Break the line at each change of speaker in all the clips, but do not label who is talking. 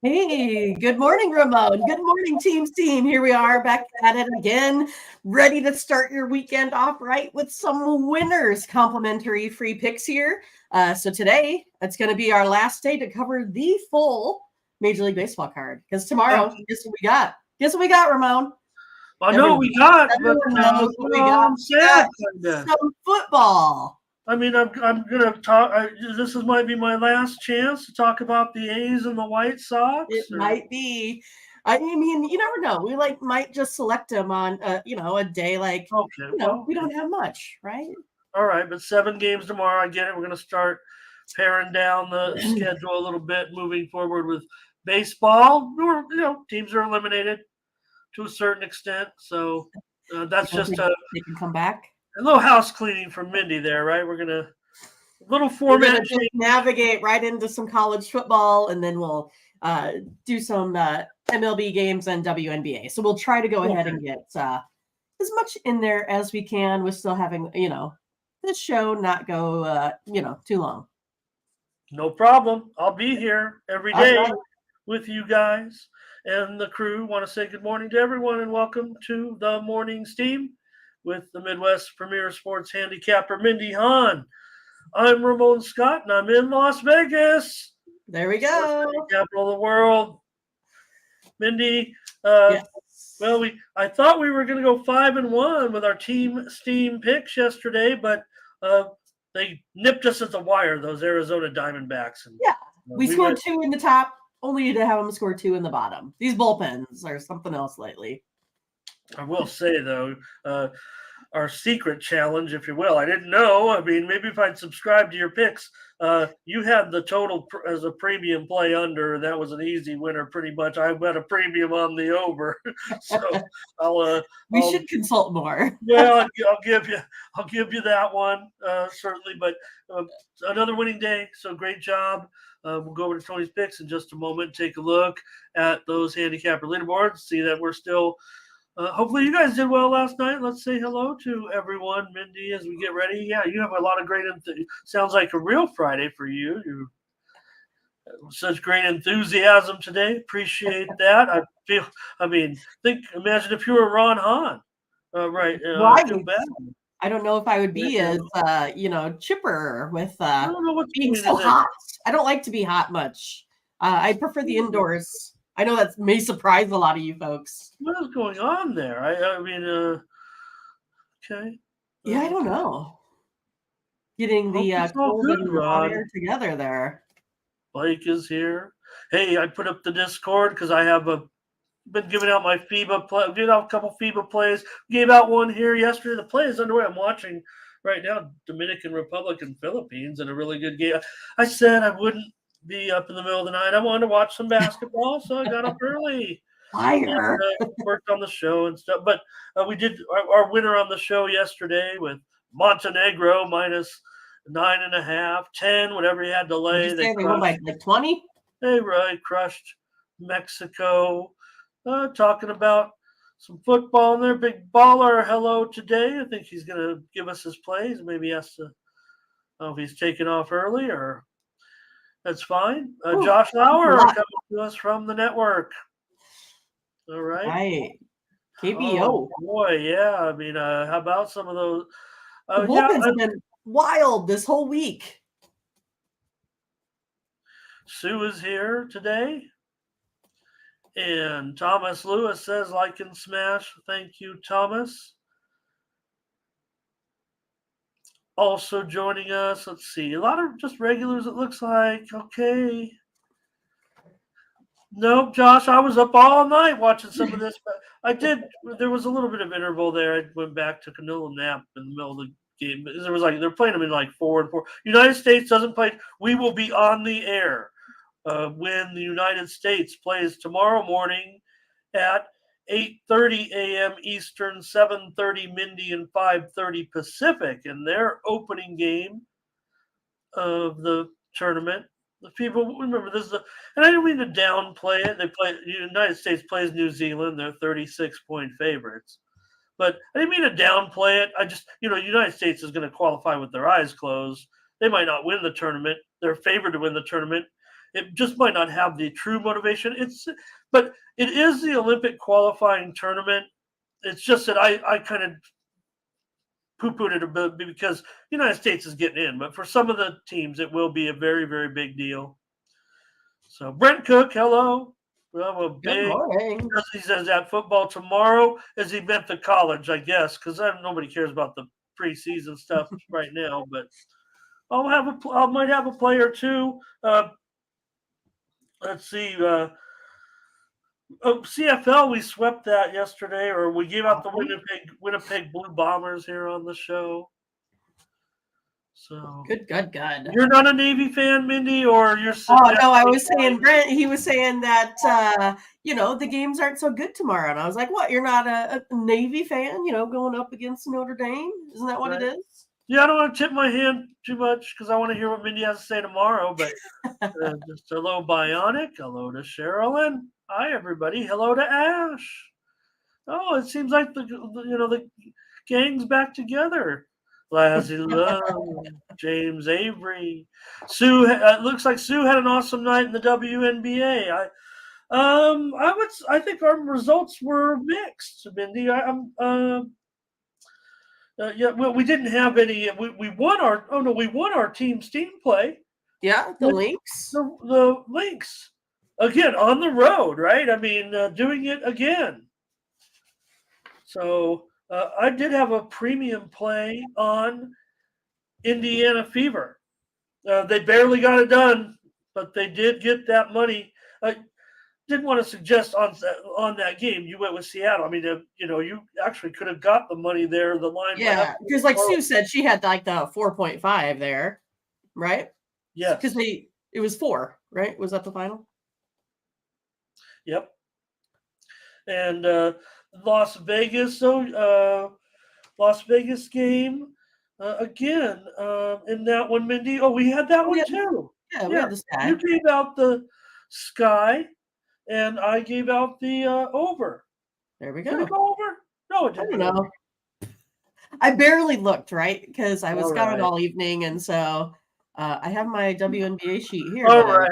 Hey, good morning, Ramon. Good morning, team. Here we are back at it again, ready to start your weekend off right with some winners, complimentary free picks here. So today, it's going to be our last day to cover the full Major League Baseball card. Because tomorrow, guess what we got? Guess what we got, Ramon?
I know what we got, but
Everyone knows what we got.
I'm sad.
Some football.
I mean, I'm gonna talk. This might be my last chance to talk about the A's and the White Sox.
It might be. I mean, you never know. We might just select them on a day like we don't have much, right?
All right, but 7 games tomorrow. I get it. We're gonna start paring down the schedule a little bit, moving forward with baseball. Teams are eliminated to a certain extent, so that's just
they can come back.
A little house cleaning from Mindy there, right? We're gonna little format change.
Navigate right into some college football, and then we'll do some MLB games and WNBA. So we'll try to go ahead and get as much in there as we can with still having this show not go too long.
No problem. I'll be here every day with you guys and the crew. Want to say good morning to everyone and welcome to the morning steam with the Midwest Premier Sports handicapper Mindy Hahne. I'm Ramon Scott, and I'm in Las Vegas.
There we go.
Capital of the world. Mindy, yes. Well, I thought we were going to go 5-1 with our team steam picks yesterday, but they nipped us at the wire, those Arizona Diamondbacks. And,
we scored 2 in the top, only to have them score 2 in the bottom. These bullpens are something else lately.
I will say, though, our secret challenge, if you will, I didn't know. I mean, maybe if I'd subscribed to your picks, you had the total as a premium play under. That was an easy winner, pretty much. I bet a premium on the over, so I'll
should consult more.
Yeah, I'll give you that one certainly. But another winning day, so great job. We'll go over to Tony's picks in just a moment. Take a look at those handicapper leaderboards. See that we're still. Hopefully you guys did well last night. Let's say hello to everyone, Mindy, as we get ready. Yeah, you have a lot of great sounds like a real Friday for you. You such great enthusiasm today. Appreciate that. Imagine if you were Ron Hahn. Right. Too bad.
I don't know if I would be as chipper with being so hot. I don't like to be hot much. I prefer the indoors. I know that may surprise a lot of you folks.
What is going on there? Okay.
Yeah, I don't know. Getting the cold and hot air together there.
Blake is here. Hey, I put up the Discord because I have been giving out my FIBA play. Giving out a couple FIBA plays. Gave out one here yesterday. The play is underway. I'm watching right now Dominican Republic and Philippines in a really good game. I said I wouldn't be up in the middle of the night. I wanted to watch some basketball, so I got up early.
Fire.
And, worked on the show and stuff. But we did our winner on the show yesterday with Montenegro minus 9.5, 10, whatever he had to lay.
They won by like 20?
They crushed Mexico. Talking about some football in there. Big baller hello today. I think he's going to give us his plays. Maybe he has to, if he's taken off early or that's fine. Josh Lauer coming to us from the network. All right.
Right. KBO.
Oh, boy, yeah. I mean, how about some of those?
The bullpen's been wild this whole week.
Sue is here today. And Thomas Lewis says, like and smash. Thank you, Thomas. Also joining us, let's see, a lot of just regulars, it looks like. Okay. Nope, Josh, I was up all night watching some of this. But there was a little bit of interval there. I went back, took a little nap in the middle of the game. There was they're playing them in 4-4. United States doesn't play. We will be on the air when the United States plays tomorrow morning at 8:30 a.m. Eastern, 7:30 Mindy, and 5:30 Pacific in their opening game of the tournament. The people remember this and I didn't mean to downplay it. The United States plays New Zealand; they're 36-point favorites. But I didn't mean to downplay it. I just, United States is going to qualify with their eyes closed. They might not win the tournament. They're favored to win the tournament. It just might not have the true motivation. But it is the Olympic qualifying tournament. It's just that I kind of poo-pooed it a bit because the United States is getting in. But for some of the teams, it will be a very, very big deal. So Brent Cook, hello. Well,
Good morning.
He says that football tomorrow as he meant the college, I guess, because nobody cares about the preseason stuff right now. But I might have a player too. Let's see. CFL, we swept that yesterday, or we gave out the Winnipeg Blue Bombers here on the show. So
good.
You're not a Navy fan, Mindy, or you're?
Oh no, I was saying Brent. He was saying that the games aren't so good tomorrow, and I was like, "What? You're not a Navy fan? Going up against Notre Dame? Isn't that what it is?"
Yeah, I don't want to tip my hand too much because I want to hear what Mindy has to say tomorrow. But just hello, Bionic. Hello to Sherilyn. Hi, everybody. Hello to Ash. Oh, it seems like the gang's back together. Lassie Love, James Avery, Sue. It looks like Sue had an awesome night in the WNBA. I think our results were mixed, Mindy. Well, we didn't have any. We won our team's team play.
Yeah, the Lynx.
The Lynx again on the road, right? I mean, doing it again. So I did have a premium play on Indiana Fever. They barely got it done, but they did get that money. I didn't want to suggest on that game you went with Seattle. I mean, you actually could have got the money there. The line,
yeah, because like Sue said, she had like the 4.5 there, right?
Yes,
because it was 4, right? Was that the final?
Yep. And Las Vegas. So Las Vegas game again in that one, Mindy. Oh, we had that one too.
Yeah, we had the Sky.
You gave out the Sky, and I gave out the over.
There we go.
Did it go over? No, it didn't.
I don't know. I barely looked, right? Because I was gone all evening, and so I have my WNBA sheet here.
All right.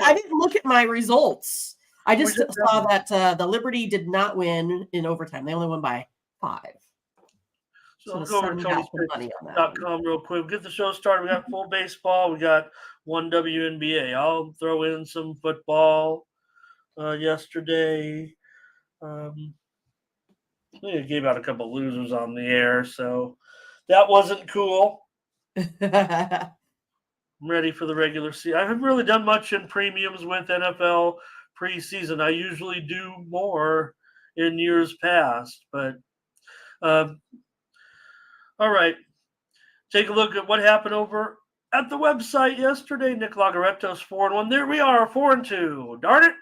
I didn't look at my results. I just saw that the Liberty did not win in overtime. They only won by 5.
So let's go over to TonySpitz.com real quick. Get the show started. We got full baseball. We got one WNBA. I'll throw in some football yesterday. I think I gave out a couple losers on the air, so that wasn't cool. I'm ready for the regular season. I haven't really done much in premiums with NFL preseason. I usually do more in years past, but all right. Take a look at what happened over at the website yesterday. Nick Lagaretto's 4-1. There we are, 4-2. Darn it.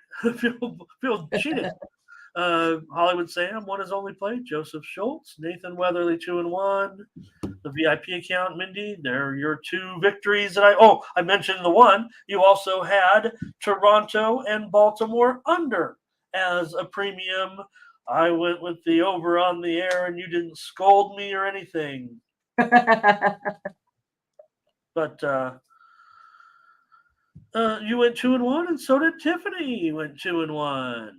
feel cheated. Hollywood Sam won his only play. Joseph Schultz, Nathan Weatherly 2-1. The VIP account, Mindy. They're your 2 victories that I mentioned the one. You also had Toronto and Baltimore under as a premium. I went with the over on the air, and you didn't scold me or anything. But you went 2-1, and so did Tiffany. You went 2-1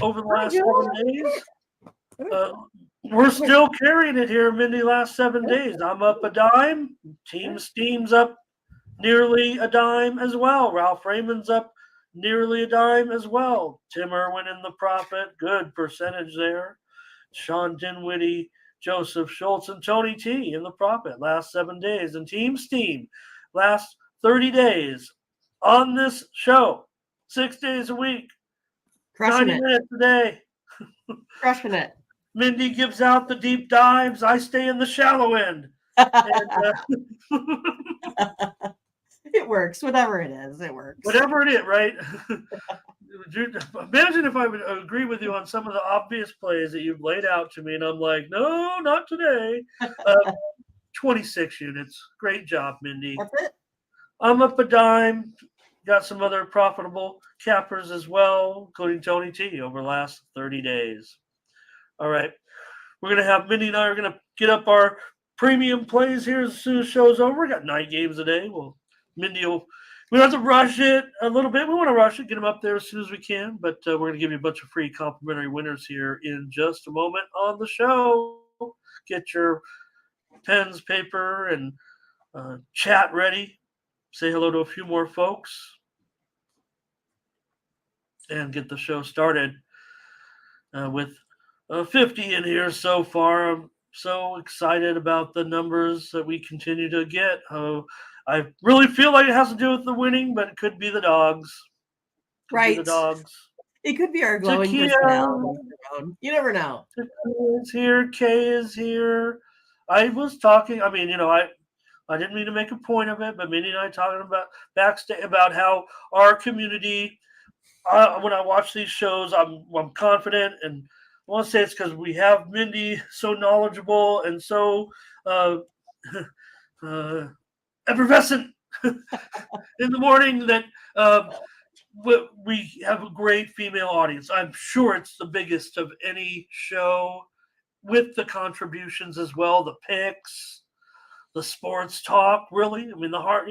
over the last 7 days. We're still carrying it here, Mindy. Last 7 days, I'm up a dime. Team Steam's up nearly a dime as well. Ralph Raymond's up nearly a dime as well. Tim Irwin in the profit, good percentage there. Sean Dinwiddie, Joseph Schultz, and Tony T in the profit last 7 days. And Team Steam last 30 days on this show, 6 days a week,
Crushing
90 minutes a day.
Crushing it.
Mindy gives out the deep dives. I stay in the shallow end. And,
it works. Whatever it is, it works.
Whatever it is, right? Imagine if I would agree with you on some of the obvious plays that you've laid out to me, and I'm like, no, not today. 26 units. Great job, Mindy.
That's it.
I'm up a dime. Got some other profitable cappers as well, including Tony T over the last 30 days. All right. We're going to have Mindy and I are going to get up our premium plays here as soon as the show's over. We got 9 games a day. Well, Mindy will We have to rush it a little bit. We want to rush it, get them up there as soon as we can. But we're going to give you a bunch of free complimentary winners here in just a moment on the show. Get your pens, paper, and chat ready. Say hello to a few more folks. And get the show started with 50 in here so far. I'm so excited about the numbers that we continue to get. I really feel like it has to do with the winning, but it could be the dogs.
Right.
The dogs.
It could be our glowing personality. You never know.
Takia is here. Kay is here. I was talking. I mean, I didn't mean to make a point of it, but Mindy and I talking about backstage about how our community. When I watch these shows, I'm confident, and I want to say it's because we have Mindy so knowledgeable and so effervescent in the morning that we have a great female audience. I'm sure it's the biggest of any show, with the contributions as well, the picks, the sports talk. Really, I mean, the heart.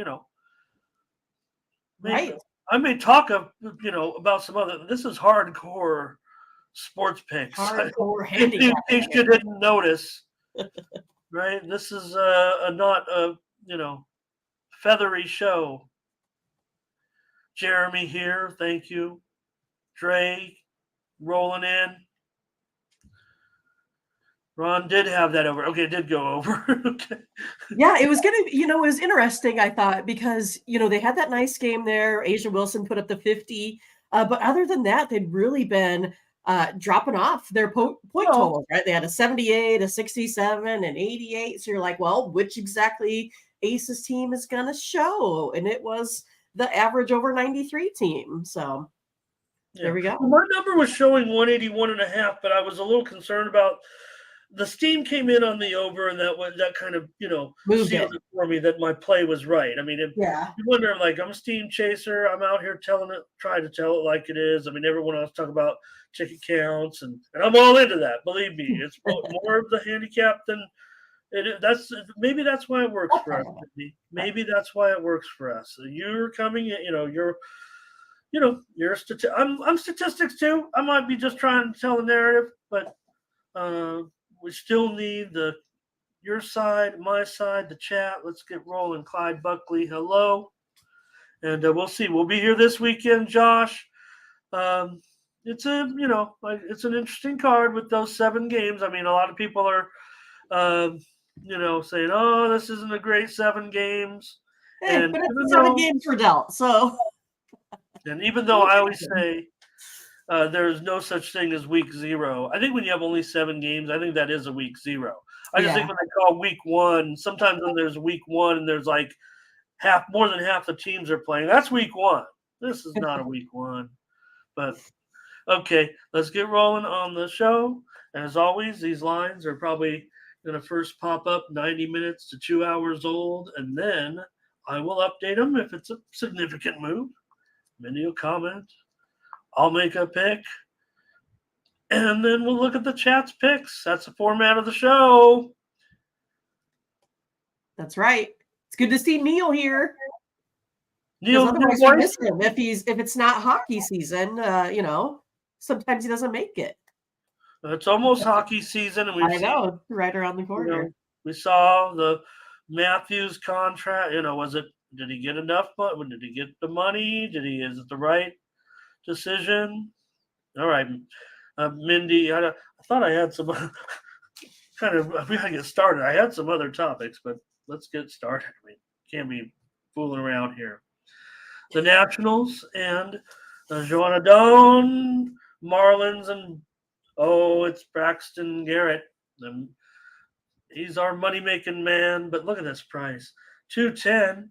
Right.
I may talk about some other. This is hardcore sports picks.
Hardcore handicap.
In case you didn't notice, right? This is not a feathery show. Jeremy here, thank you. Dre rolling in. Ron did have that over. Okay, it did go over. Okay.
Yeah, it was it was interesting, I thought, because, they had that nice game there. Asia Wilson put up the 50. But other than that, they'd really been dropping off their point totals, right? They had a 78, a 67, an 88. So you're like, well, which exactly Ace's team is going to show? And it was the average over 93 team. So there we go.
My number was showing 181.5, but I was a little concerned about the steam came in on the over, and that kind of sealed it for me that my play was right. I mean, you wonder, like, I'm a steam chaser. I'm out here trying to tell it like it is. I mean, everyone else talk about ticket counts, and I'm all into that. Believe me, it's more of the handicap than it. Maybe that's why it works for us. Maybe that's why it works for us. So you're coming in, you're I'm statistics too. I might be just trying to tell a narrative, but we still need your side, my side, the chat. Let's get rolling. Clyde Buckley, hello. And we'll see. We'll be here this weekend, Josh. It's an interesting card with those 7 games. I mean, a lot of people are, saying, "Oh, this isn't a great 7 games."
But it's 7 games were dealt. So,
and even though I always say there's no such thing as week 0, I think when you have only 7 games, I think that is a week 0. I just think when they call week 1, sometimes when there's week 1 and there's like more than half the teams are playing, that's week 1. This is not a week 1. But okay, let's get rolling on the show. And as always, these lines are probably going to first pop up 90 minutes to 2 hours old, and then I will update them if it's a significant move. Mindy will comment. I'll make a pick, and then we'll look at the chat's picks. That's the format of the show.
That's right. It's good to see Neil here.
Neil,
otherwise we miss him if it's not hockey season. Sometimes he doesn't make it.
It's almost hockey season, and
I know, right around the corner.
We saw the Matthews contract. Did he get enough? Did he get the money? Is it the right decision? All right, Mindy. I thought I had some we gotta get started. I had some other topics, but let's get started. I mean, can't be fooling around here. The Nationals and Joanna Doan, Marlins, and it's Braxton Garrett. He's our money-making man. But look at this price: 210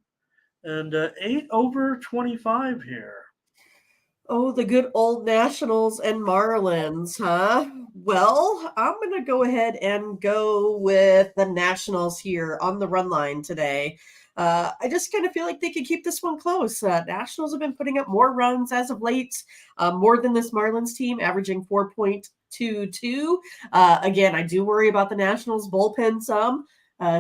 and 8 over 25 here.
Oh, the good old Nationals and Marlins, huh? Well, I'm going to go ahead and go with the Nationals here on the run line today. I just kind of feel like they could keep this one close. Nationals have been putting up more runs as of late, more than this Marlins team, averaging 4.22. Again, I do worry about the Nationals bullpen some.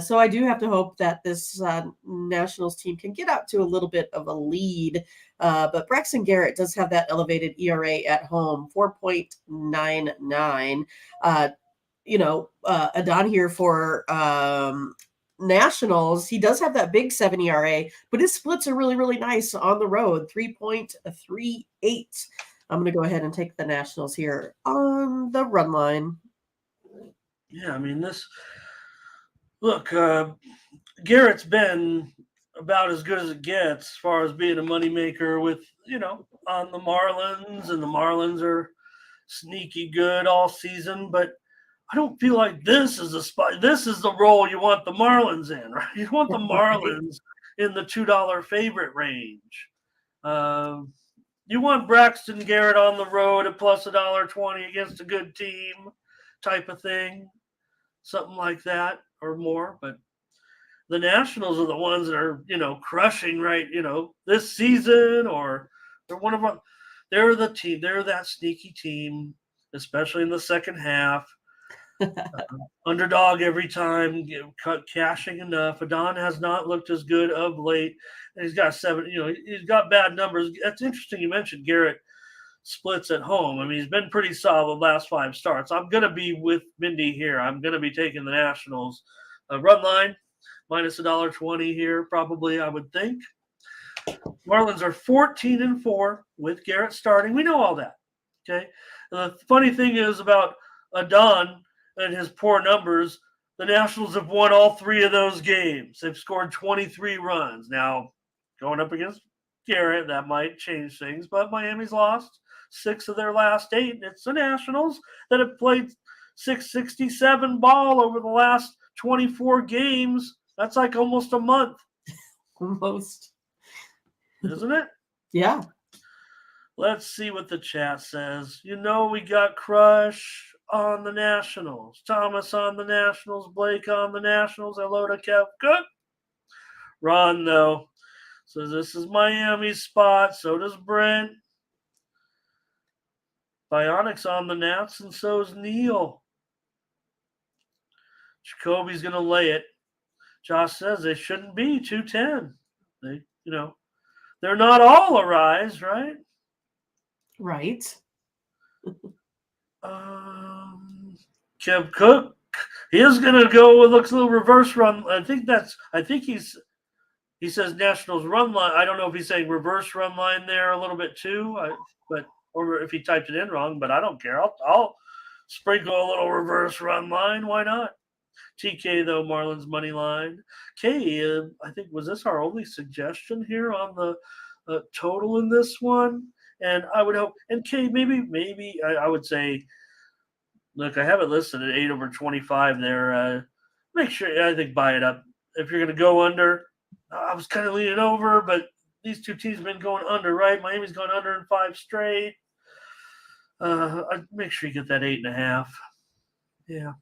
So I do have to hope that this Nationals team can get out to a little bit of a lead. But Braxton Garrett does have that elevated ERA at home, 4.99. Adon here for Nationals. He does have that big 7 ERA, but his splits are really, really nice on the road, 3.38. I'm going to go ahead and take the Nationals here on the run line.
Yeah, I mean, Garrett's been about as good as it gets as far as being a moneymaker with, on the Marlins, and the Marlins are sneaky good all season, but I don't feel like this is the spot. This is the role you want the Marlins in, right? You want the Marlins in the $2 favorite range. You want Braxton Garrett on the road at plus $1.20 against a good team type of thing, something like that or more. But the Nationals are the ones that are, crushing right, this season, or they're one of them. They're the team. They're that sneaky team, especially in the second half. Underdog every time, cashing enough. Adon has not looked as good of late. And he's got 7, he's got bad numbers. That's interesting. You mentioned Garrett splits at home. I mean, he's been pretty solid last 5 starts. I'm going to be with Mindy here. I'm going to be taking the Nationals. Run line, minus $1.20 here, probably, I would think. Marlins are 14-4 with Garrett starting. We know all that. Okay. The funny thing is about Adon and his poor numbers, the Nationals have won all 3 of those games. They've scored 23 runs. Now, going up against Garrett, that might change things, but Miami's lost 6 of their last 8, and it's the Nationals that have played 667 ball over the last 24 games. That's like almost a month.
Almost.
Isn't it?
Yeah.
Let's see what the chat says. We got Crush on the Nationals, Thomas on the Nationals, Blake on the Nationals. Hello to Kev Cook. Ron, though, says this is Miami's spot. So does Brent. Bionics on the Nats, and so is Neil. Jacoby's going to lay it. Josh says they shouldn't be 210. They're not all a rise, right?
Right.
Kev Cook, he is going to go. It looks a little reverse run. He says Nationals run line. I don't know if he's saying reverse run line there a little bit too, or if he typed it in wrong. But I don't care. I'll sprinkle a little reverse run line. Why not? TK though, Marlins money line. K, I think was this our only suggestion here on the total in this one? And I would hope. And K, maybe I would say. Look, I have it listed at 8/25 there. Make sure, I think, buy it up. If you're going to go under, I was kind of leaning over, but these 2 teams have been going under, right? Miami's gone under in 5 straight. I'd make sure you get that 8.5. Yeah.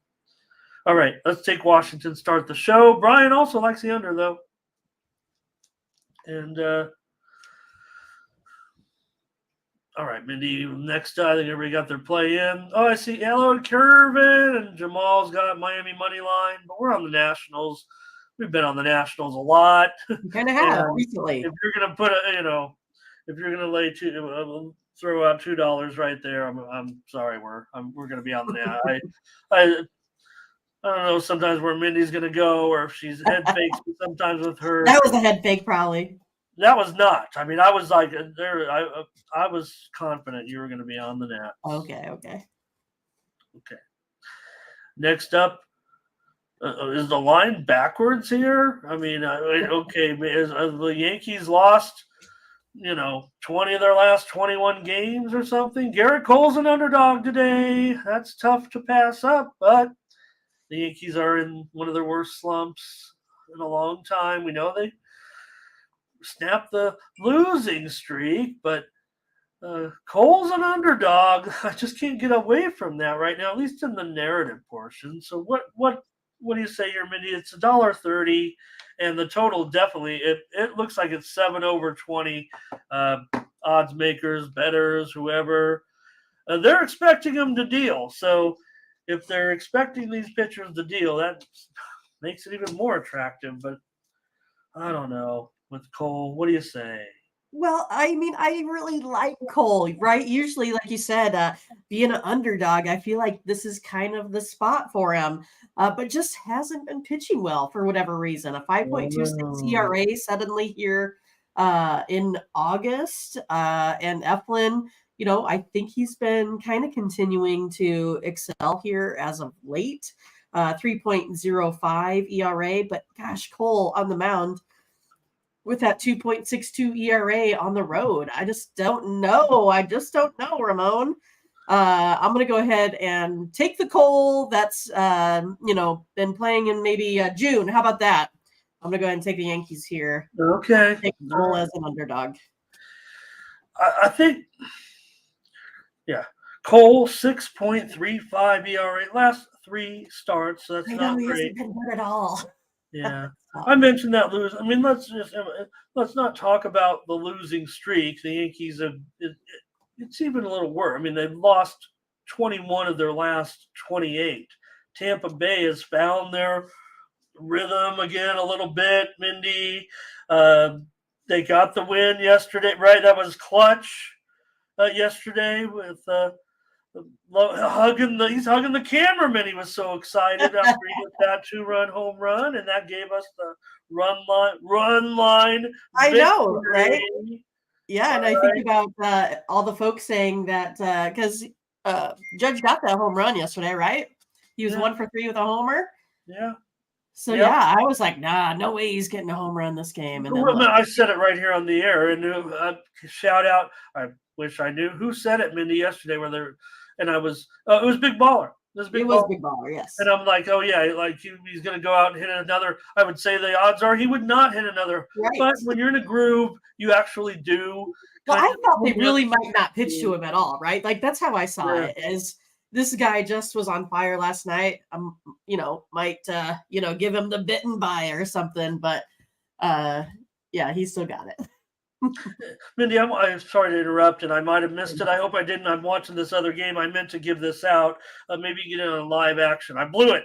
All right, let's take Washington, start the show. Brian also likes the under, though. And all right, Mindy, next, I think everybody got their play in. Oh, I see hello to Curvin, and Jamal's got Miami money line, but we're on the Nationals. We've been on the Nationals a lot.
You kind of have recently.
If you're going to put if you're going to lay throw out $2 right there, I'm sorry, we're going to be on the I don't know sometimes where Mindy's going to go, or if she's head fakes sometimes with her.
That was a head fake, probably.
That was not. I mean, I was like, I was confident you were going to be on the net.
Okay.
Next up, is the line backwards here? I mean, okay, the Yankees lost, 20 of their last 21 games or something. Garrett Cole's an underdog today. That's tough to pass up, but the Yankees are in one of their worst slumps in a long time. We know they snapped the losing streak, but Cole's an underdog. I just can't get away from that right now, at least in the narrative portion. So what do you say here, Mindy? It's $1.30, and the total definitely it looks like it's 7/20. Odds makers, bettors, whoever, they're expecting them to deal. So if they're expecting these pitchers to deal, makes it even more attractive. But I don't know with Cole. What do you say?
Well, I mean, I really like Cole, right? Usually, like you said, being an underdog, I feel like this is kind of the spot for him, but just hasn't been pitching well for whatever reason. A 5.26
Oh,
ERA suddenly here in August. And Eflin, I think he's been kind of continuing to excel here as of late. 3.05 ERA, but gosh, Cole on the mound with that 2.62 ERA on the road. I just don't know. Ramon. I'm going to go ahead and take the Cole that's, been playing in maybe June. How about that? I'm going to go ahead and take the Yankees here.
okay.
Take Cole as an underdog.
I think, yeah. Cole 6.35 ERA last 3 starts. So that's
I
not
know he
great.
hasn't been good at all.
Yeah, I mentioned that lose. I mean, let's not talk about the losing streak. The Yankees have it's even a little worse. I mean, they've lost 21 of their last 28. Tampa Bay has found their rhythm again a little bit. Mindy, they got the win yesterday, right? That was clutch yesterday with he's hugging the cameraman. He was so excited after he hit that 2-run home run, and that gave us the run line
I
victory.
know, right? Yeah, and I think
Right.
about all the folks saying that because Judge got that home run yesterday, right? He was
Yeah.
1 for 3 with a homer.
Yeah.
So
Yep.
yeah, I was like, nah, no way he's getting a home run this game. And then look,
I said it right here on the air, and shout out. I wish I knew who said it, Mindy, yesterday. And I was, it was Big Baller. It was Big
it was
Baller.
Big Baller, yes.
And I'm like, oh yeah, like he's going to go out and hit another. I would say the odds are he would not hit another.
Right.
But when you're in a groove, you actually do.
Well, I thought they really might not pitch to him at all, right? Like that's how I saw
Yeah.
it. As this guy just was on fire last night. Might give him the bitten by or something, but yeah, he still got it.
Mindy, I'm sorry to interrupt, and I might have missed it. I hope I didn't. I'm watching this other game. I meant to give this out. Maybe get in on live action. I blew it.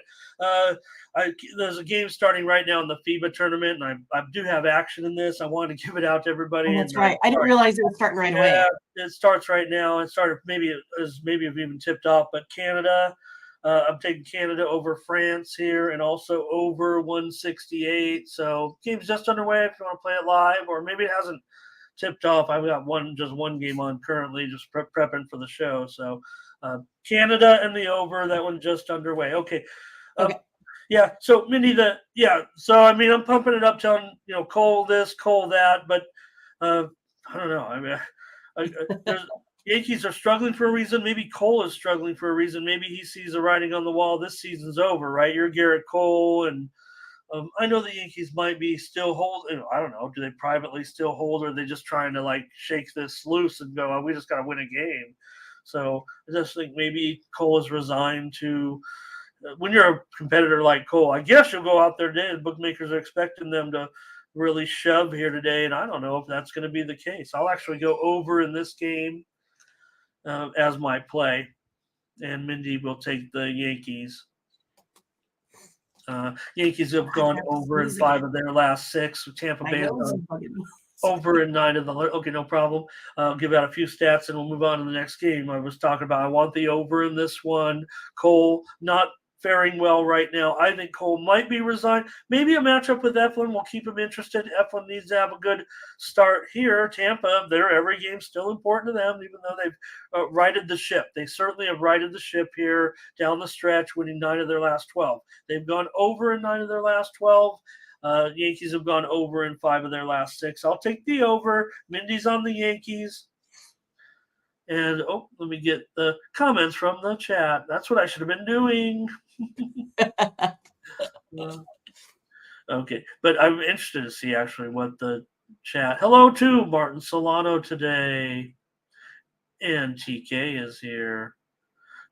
There's a game starting right now in the FIBA tournament, and I do have action in this. I wanted to give it out to everybody.
Oh, that's right. I didn't realize it was starting right away.
It starts right now. It started maybe have even tipped off, but Canada. I'm taking Canada over France here, and also over 168. So game's just underway. If you want to play it live, or maybe it hasn't tipped off. I've got just one game on currently, just prepping for the show. So Canada and the over, that one just underway. Okay. Yeah. So Mindy, so I mean, I'm pumping it up, telling Cole this, Cole that, but I don't know. I mean, Yankees are struggling for a reason. Maybe Cole is struggling for a reason. Maybe he sees the writing on the wall. This season's over, right? You're Garrett Cole, and I know the Yankees might be still holding. I don't know. Do they privately still hold, or are they just trying to like shake this loose and go, oh, we just got to win a game? So I just think maybe Cole is resigned to. When you're a competitor like Cole, I guess you'll go out there today. The bookmakers are expecting them to really shove here today, and I don't know if that's going to be the case. I'll actually go over in this game as my play, and Mindy will take the Yankees. Yankees have gone over in 5 of their last 6. Tampa Bay has gone over in 9 of the. Okay, no problem. I'll give out a few stats and we'll move on to the next game. I was talking about I want the over in this one. Cole not faring well right now. I think Cole might be resigned. Maybe a matchup with Eflin will keep him interested. Eflin needs to have a good start here. Tampa, every game's still important to them, even though they've righted the ship. They certainly have righted the ship here down the stretch, winning 9 of their last 12. They've gone over in 9 of their last 12. Yankees have gone over in 5 of their last 6. I'll take the over. Mindy's on the Yankees. And, let me get the comments from the chat. That's what I should have been doing. Okay. But I'm interested to see actually what the chat. Hello to Martin Solano today. And TK is here.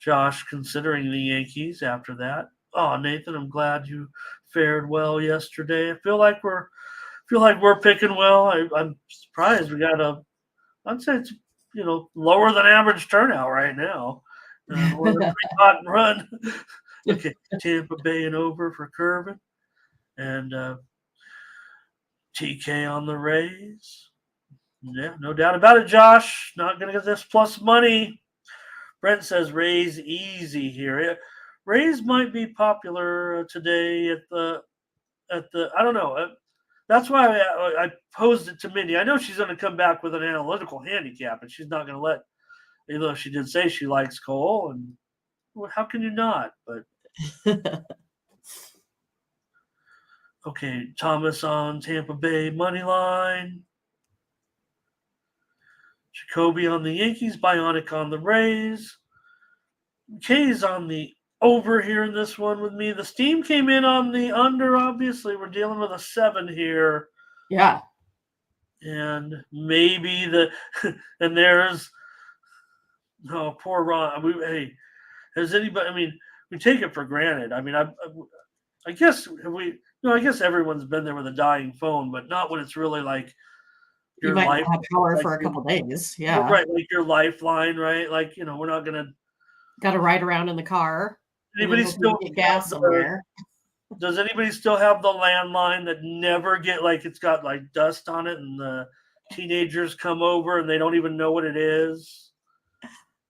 Josh considering the Yankees after that. Oh, Nathan, I'm glad you fared well yesterday. I feel like we're picking well. I'm surprised we got I'd say it's lower than average turnout right now. More than 3 hot and run. Okay, Tampa Bay and over for Curvin. And TK on the Rays. Yeah, no doubt about it, Josh. Not going to get this plus money. Brent says Rays easy here. Rays might be popular today at the I don't know. That's why I posed it to Mindy. I know she's going to come back with an analytical handicap, and she's not going to let, even though she did say she likes Cole, and well, how can you not? But okay, Thomas on Tampa Bay money line. Jacoby on the Yankees, Bionic on the Rays. K's on the over here in this one with me. The Steam came in on the under, obviously. We're dealing with a 7 here.
Yeah.
And maybe and there's, oh, poor Ron. Hey, has anybody, I mean, we take it for granted. I mean, I guess I guess everyone's been there with a dying phone, but not when it's really like
your life. You might have power for a couple days. Yeah.
Right. Like your lifeline, right? Like, we're not going to.
Got to ride around in the car.
Anybody still
get gas somewhere?
Does anybody still have the landline that never get, like, it's got like dust on it and the teenagers come over and they don't even know what it is?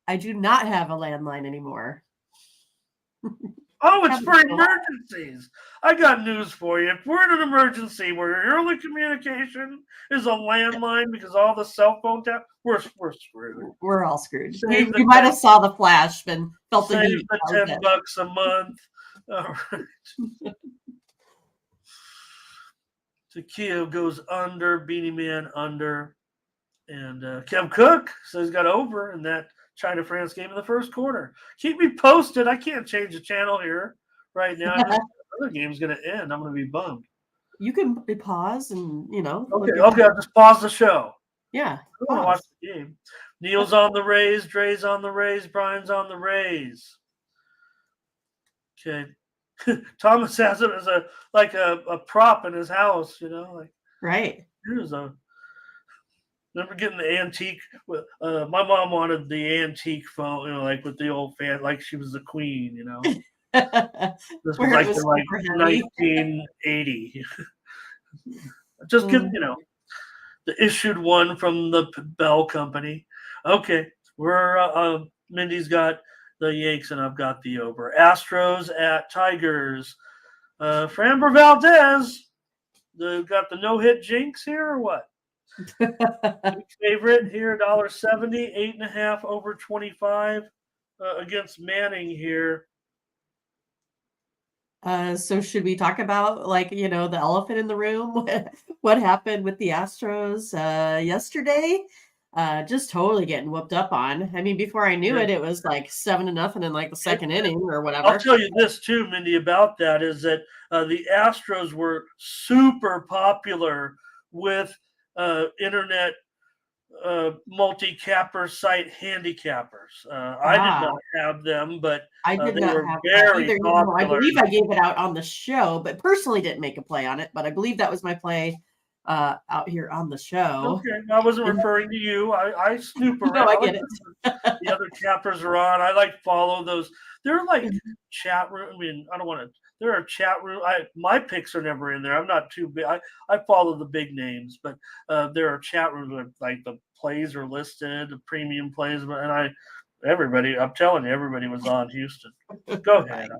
I do not have a landline anymore.
Oh, it's for emergencies. I got news for you. If we're in an emergency where your only communication is a landline because all the cell phone tap, we're screwed.
We're all screwed. You might have saw the flash and felt the heat.
The $10 a month. All right. Takeo goes under, Beanie Man under, and Kev Cook says he's got over in that China-France game in the first quarter. Keep me posted. I can't change the channel here right now. The other game's going to end. I'm going to be bummed.
You can pause and,
Okay, I'll just pause the show.
Yeah.
I want to watch the game. Neil's on the Rays. Dre's on the Rays. Brian's on the Rays. Okay. Thomas has it as a prop in his house,
right.
Here's remember getting the antique. My mom wanted the antique phone, like with the old fan, like she was the queen, This was like 1980. Just get, the issued one from the Bell Company. Okay, we're Mindy's got the Yanks and I've got the over. Astros at Tigers. Framber Valdez, got the no-hit jinx here or what? Favorite here, $1.70, 8.5 over 25 against Manning here.
So should we talk about the elephant in the room? What happened with the Astros yesterday? Just totally getting whooped up on. I mean, before I knew it was like 7-0 in like the second inning or whatever.
I'll tell you this too, Mindy, about that is that the Astros were super popular with internet multi-capper site handicappers. I did not have them, but
I did
they
not
were
have
very
that either.
popular.
I believe I gave it out on the show, but personally didn't make a play on it. But I believe that was my play out here on the show.
Okay, I wasn't referring to you. I snoop around.
No, I get it.
The other cappers are on. I follow those. They're like chat room. I mean, I don't want to. There are chat room. My picks are never in there. I'm not too big. I follow the big names, but there are chat rooms where like the plays are listed, the premium plays, and everybody. I'm telling you, everybody was on Houston. Go ahead.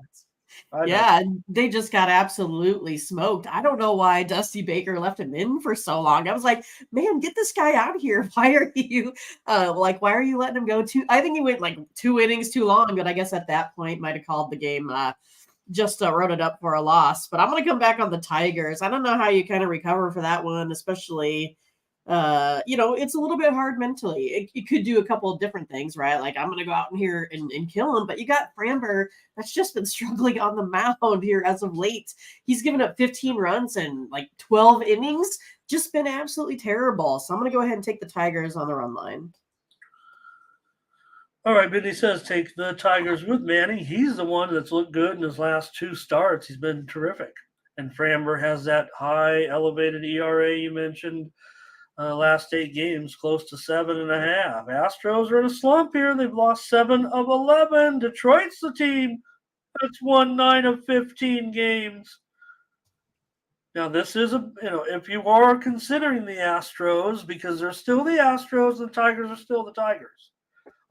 Yeah, they just got absolutely smoked. I don't know why Dusty Baker left him in for so long. I was like, man, get this guy out of here. Why are you why are you letting him go I think he went like 2 innings too long, but I guess at that point might have called the game just wrote it up for a loss. But I'm going to come back on the Tigers. I don't know how you kind of recover for that one, especially it's a little bit hard mentally. It could do a couple of different things, right? Like I'm going to go out in here and kill him, but you got Framber that's just been struggling on the mound here as of late. He's given up 15 runs and like 12 innings, just been absolutely terrible. So I'm going to go ahead and take the Tigers on the run line.
All right, Mindy says take the Tigers with Manning. He's the one that's looked good in his last 2 starts. He's been terrific. And Framber has that high elevated ERA you mentioned. Last 8 games, close to 7.5. Astros are in a slump here. They've lost 7 of 11. Detroit's the team that's won 9 of 15 games. Now, this is if you are considering the Astros, because they're still the Astros, the Tigers are still the Tigers.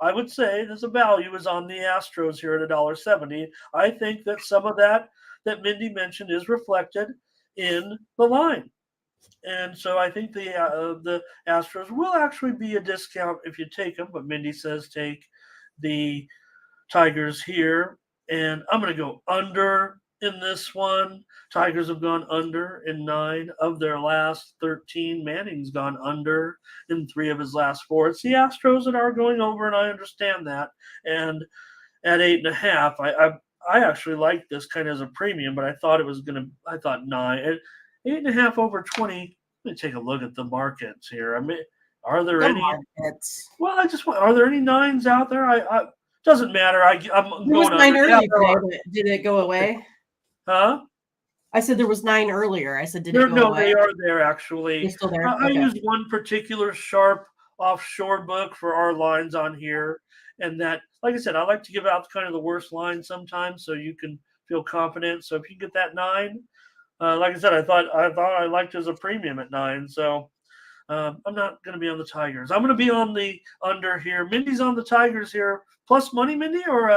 I would say there's a value is on the Astros here at $1.70. I think that some of that Mindy mentioned is reflected in the line. And so I think the Astros will actually be a discount if you take them, but Mindy says take the Tigers here, and I'm going to go under in this one. Tigers have gone under in 9 of their last 13. Manning's gone under in 3 of his last 4. It's the Astros that are going over, and I understand that. And at 8.5, I actually like this kind of as a premium, but I thought 9 at 8.5 over 20. Let me take a look at the markets here. I mean, are there any?
Markets.
Well, are there any 9s out there? I doesn't matter. I'm
there was
going
9 earlier
today,
but did it go away?
Huh?
I said there was 9 earlier. I said, did it go away?
They are there actually.
They're still there.
I use one particular sharp offshore book for our lines on here, and that, like I said, I like to give out kind of the worst line sometimes, so you can feel confident. So if you get that 9, like I said, I thought I liked it as a premium at 9. So I'm not going to be on the Tigers. I'm going to be on the under here. Mindy's on the Tigers here. Plus money, Mindy, or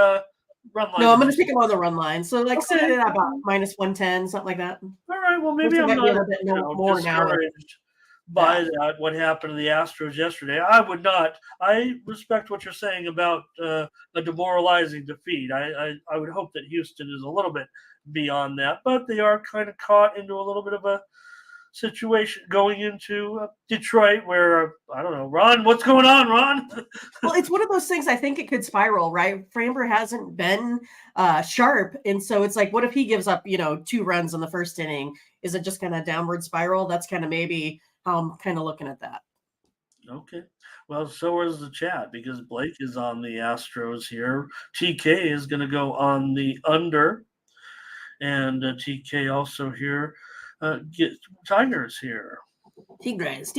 run line?
No, I'm going to pick him on the run line. So sit it at about minus 110, something like that.
All right. Well, maybe I'm not
a bit more
discouraged by that. What happened to the Astros yesterday? I would not. I respect what you're saying about a demoralizing defeat. I would hope that Houston is a little bit beyond that, but they are kind of caught into a little bit of a situation going into Detroit where I don't know. Ron, what's going on, Ron?
Well, it's one of those things. I think it could spiral, right? Framber hasn't been sharp, and so it's like, what if he gives up 2 runs in the first inning? Is it just kind of downward spiral? That's kind of maybe how I'm kind of looking at that.
Okay. Well, so is the chat, because Blake is on the Astros here. TK is going to go on the under, and TK also here. Get Tigers here.
Tigres.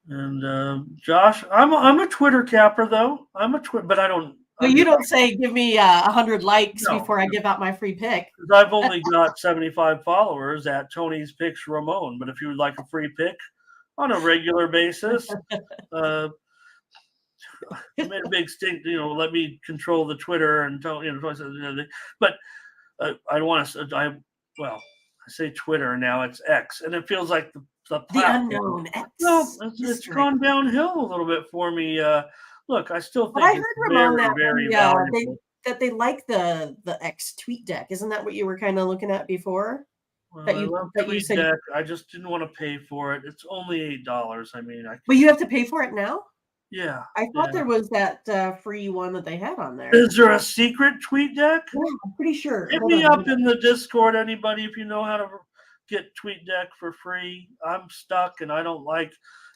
And Josh, I'm a Twitter capper though. But I don't.
Well, you don't say give me 100 likes before I give out my free pick.
I've only got 75 followers at Tony's Picks Ramon. But if you would like a free pick on a regular basis, I made a big stink. Let me control the Twitter and tell But I don't want to. I say Twitter now, it's X, and it feels like the
unknown X.
No, it's gone downhill a little bit for me. Look, I still think
I heard Ramon
very valuable.
that they like the X tweet deck. Isn't that what you were kind of looking at before?
Well, I love tweet deck. I just didn't want to pay for it. It's only $8. I mean,
but you have to pay for it now.
Yeah,
I thought there was that free one that they had on there.
Is there a secret tweet deck?
Yeah, I'm pretty sure.
Hit me up in the Discord, anybody, if you know how to get tweet deck for free. I'm stuck, and I don't like.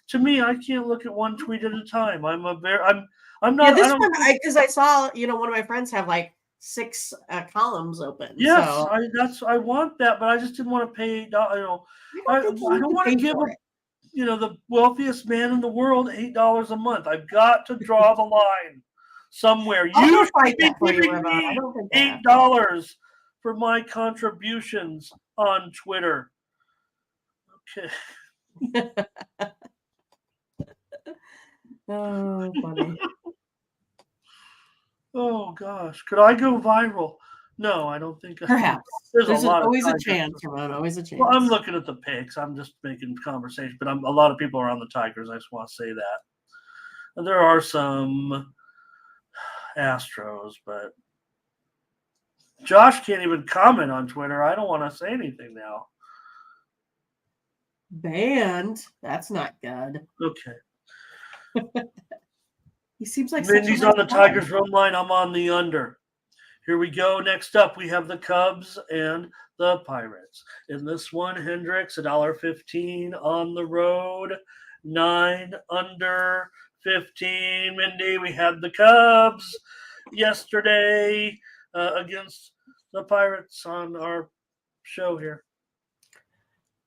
To me, I can't look at one tweet at a time. I'm not.
Yeah, this one because I saw one of my friends have like 6 columns open.
Yes,
so.
I want that, but I just didn't want to pay. I don't want to give the wealthiest man in the world $8 a month. I've got to draw the line somewhere. You should be giving me $8 for my contributions on Twitter. Okay.
Oh, funny.
Oh gosh, could I go viral? No, I don't think.
Perhaps. There's always a chance, Ramon. Always a chance.
Well, I'm looking at the picks. I'm just making conversation, but a lot of people are on the Tigers. I just want to say that. And there are some Astros, but Josh can't even comment on Twitter. I don't want to say anything now.
Banned. That's not good.
Okay.
He seems like
Mindy's on the Tigers run line. I'm on the under. Here we go. Next up, we have the Cubs and the Pirates. In this one, Hendricks, $1.15 on the road, 9 under 15. Mindy, we had the Cubs yesterday against the Pirates on our show here.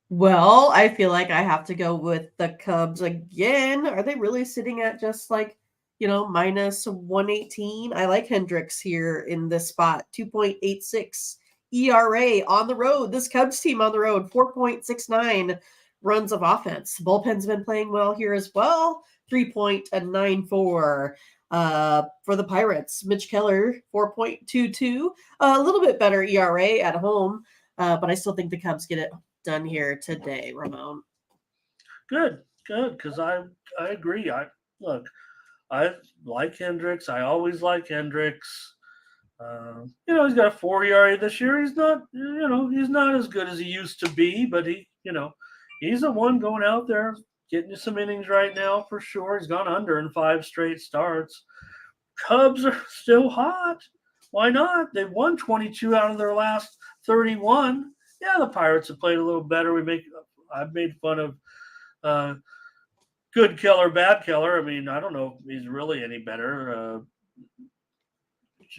Well, I feel like I have to go with the Cubs again. Are they really sitting at just like minus 118? I like Hendricks here in this spot, 2.86 ERA on the road. This Cubs team on the road, 4.69 runs of offense. Bullpen's been playing well here as well, 3.94. For the Pirates, Mitch Keller, 4.22. A little bit better ERA at home, but I still think the Cubs get it done here today, Ramon.
Good, because I agree. I like Hendricks. I always like Hendricks. He's got a 4 ERA this year. He's not, he's not as good as he used to be, but he's the one going out there getting you some innings right now for sure. He's gone under in 5 straight starts. Cubs are still hot. Why not? They've won 22 out of their last 31. Yeah, the Pirates have played a little better. I've made fun of good Keller, bad Keller. I mean, I don't know if he's really any better.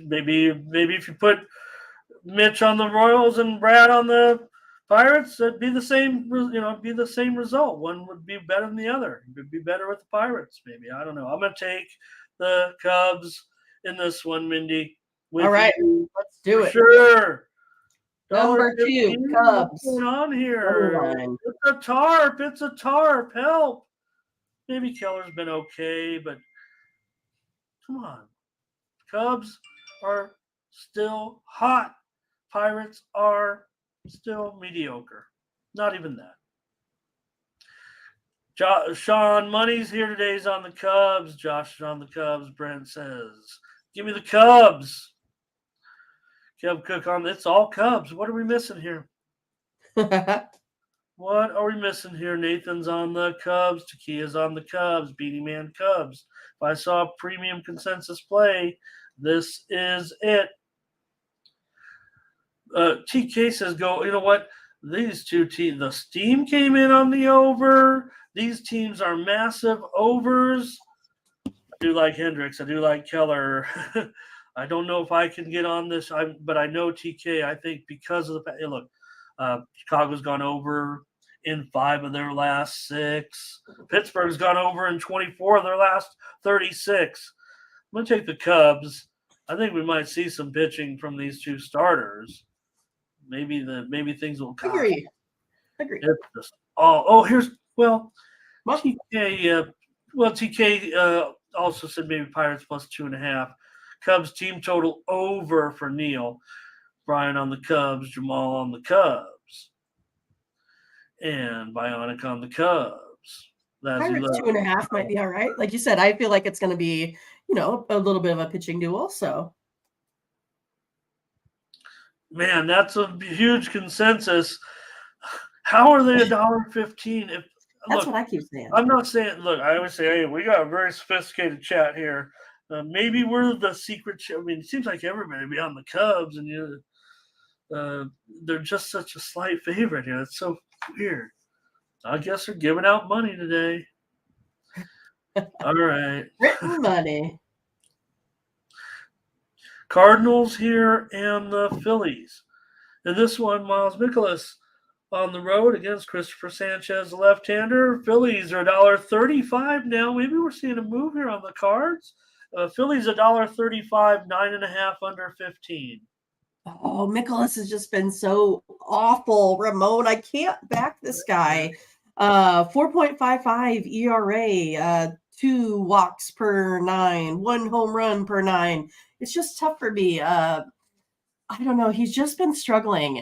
Maybe if you put Mitch on the Royals and Brad on the Pirates, it'd be the same. Be the same result. One would be better than the other. It would be better with the Pirates. Maybe, I don't know. I'm gonna take the Cubs in this one, Mindy.
All right, let's do it.
Sure.
Number 2, Cubs.
What's going on here? It's a tarp. Help. Maybe Keller's been okay, but come on. Cubs are still hot. Pirates are still mediocre. Not even that. Sean Money's here today. He's on the Cubs. Josh is on the Cubs. Brent says, give me the Cubs. Kev Cook on it's all Cubs. What are we missing here? What are we missing here? Nathan's on the Cubs. Takia's on the Cubs. Beanie Man Cubs. If I saw a premium consensus play, this is it. TK says, go, you know what? These two teams, the Steam came in on the over. These teams are massive overs. I do like Hendricks. I do like Keller. I don't know if I can get on this, but I know TK, I think because of the – look, Chicago's gone over in 5 of their last 6. Pittsburgh's gone over in 24 of their last 36. I'm going to take the Cubs. I think we might see some pitching from these 2 starters. Maybe things will come.
Agree.
Here's TK. TK also said maybe Pirates plus 2.5. Cubs team total over for Neil. Brian on the Cubs. Jamal on the Cubs. And Bionic on the Cubs.
Pirates 2.5 might be all right. Like you said, I feel like it's going to be, a little bit of a pitching duel. So,
man, that's a huge consensus. How are they $1.15?
That's what I keep saying.
I'm not saying. Look, I always say, hey, we got a very sophisticated chat here. Maybe we're the secret. I mean, it seems like everybody be on the Cubs, and they're just such a slight favorite here. It's so weird. I guess they're giving out money today. All right.
Written money.
Cardinals here and the Phillies. And this one, Miles Mikolas on the road against Christopher Sanchez, the left-hander. Phillies are $1.35 now. Maybe we're seeing a move here on the cards. Phillies $1.35, 9.5 under 15.
Oh, Mikolas has just been so awful, Ramon. I can't back this guy. 4.55 ERA, 2 walks per 9, 1 home run per 9. It's just tough for me. I don't know. He's just been struggling.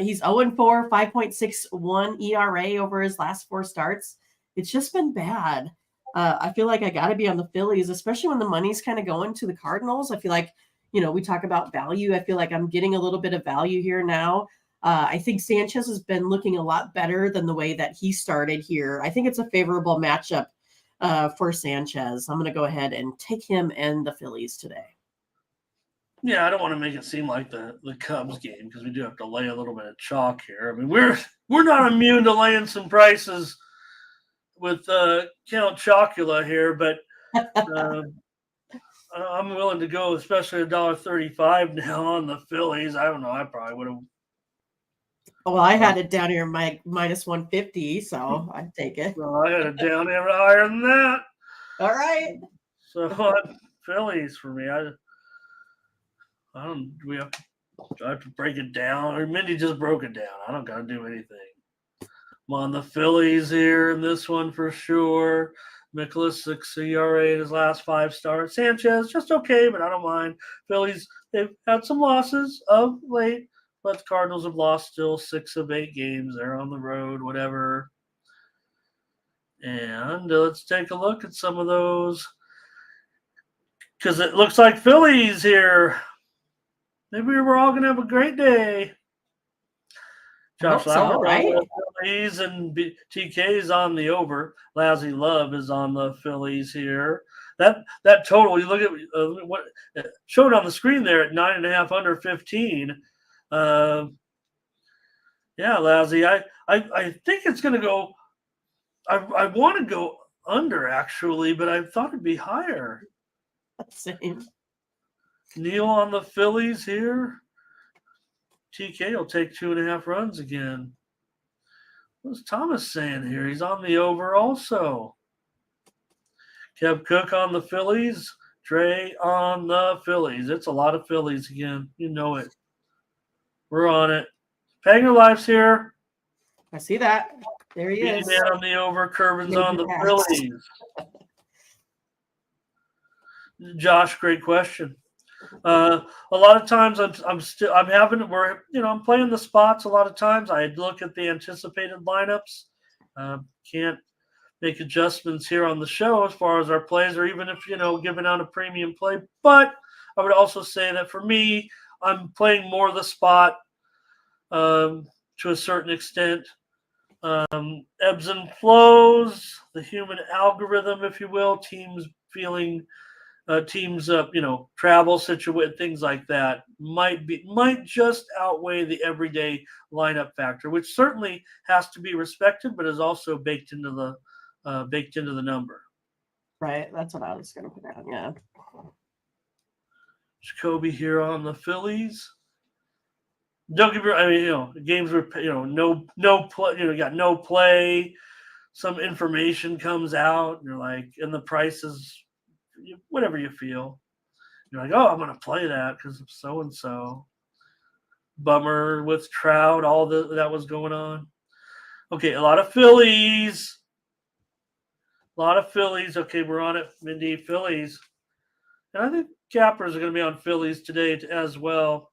He's 0-4, 5.61 ERA over his last 4 starts. It's just been bad. I feel like I got to be on the Phillies, especially when the money's kind of going to the Cardinals. I feel like, we talk about value. I feel like I'm getting a little bit of value here now. I think Sanchez has been looking a lot better than the way that he started here. I think it's a favorable matchup for Sanchez. I'm going to go ahead and take him and the Phillies today.
Yeah, I don't want to make it seem like the Cubs game because we do have to lay a little bit of chalk here. I mean, we're not immune to laying some prices with Count Chocula here, but I'm willing to go, especially $1.35 now on the Phillies. I don't know. I probably would have.
Well, I had it down here minus 150, so I'd take it.
Well, I had it down even higher than that.
All right.
So Phillies for me. I don't. Do I have to break it down? Or Mindy just broke it down. I don't got to do anything. I'm on the Phillies here in this one for sure. Nicholas 6 ERA in his last 5 starts. Sanchez just okay, but I don't mind. Phillies, they've had some losses of late, but the Cardinals have lost still 6 of 8 games. They're on the road, whatever. And let's take a look at some of those. Because it looks like Phillies here. Maybe we're all going to have a great day. Josh Lauer,
right?
Phillies, and TK is on the over. Lassie Love is on the Phillies here. That total, you look at what showed on the screen there at 9.5 under 15. Yeah, Lassie, I think it's going to go. I want to go under actually, but I thought it'd be higher.
Same.
Neil on the Phillies here. TK will take 2.5 runs again. What's Thomas saying here? He's on the over also. Kev Cook on the Phillies. Dre on the Phillies. It's a lot of Phillies again. You know it. We're on it. Panger Life's here.
I see that. There he is.
Man on the over. Curvin's on the Phillies. Josh, great question. A lot of times I'm playing the spots a lot of times. I look at the anticipated lineups. Can't make adjustments here on the show as far as our plays or even if, giving out a premium play. But I would also say that for me, I'm playing more the spot to a certain extent. Ebbs and flows, the human algorithm, if you will, teams feeling travel situation, things like that might just outweigh the everyday lineup factor, which certainly has to be respected, but is also baked into the number.
Right, that's what I was going to put down. Yeah.
Jacoby here on the Phillies. Don't give me. I mean, games were no play. You got no play. Some information comes out, and you're like, and the price is whatever you feel. You're like, oh, I'm going to play that because of so-and-so. Bummer with Trout, all that was going on. Okay, a lot of Phillies. Okay, we're on it, Mindy, Phillies. And I think Cappers are going to be on Phillies today as well.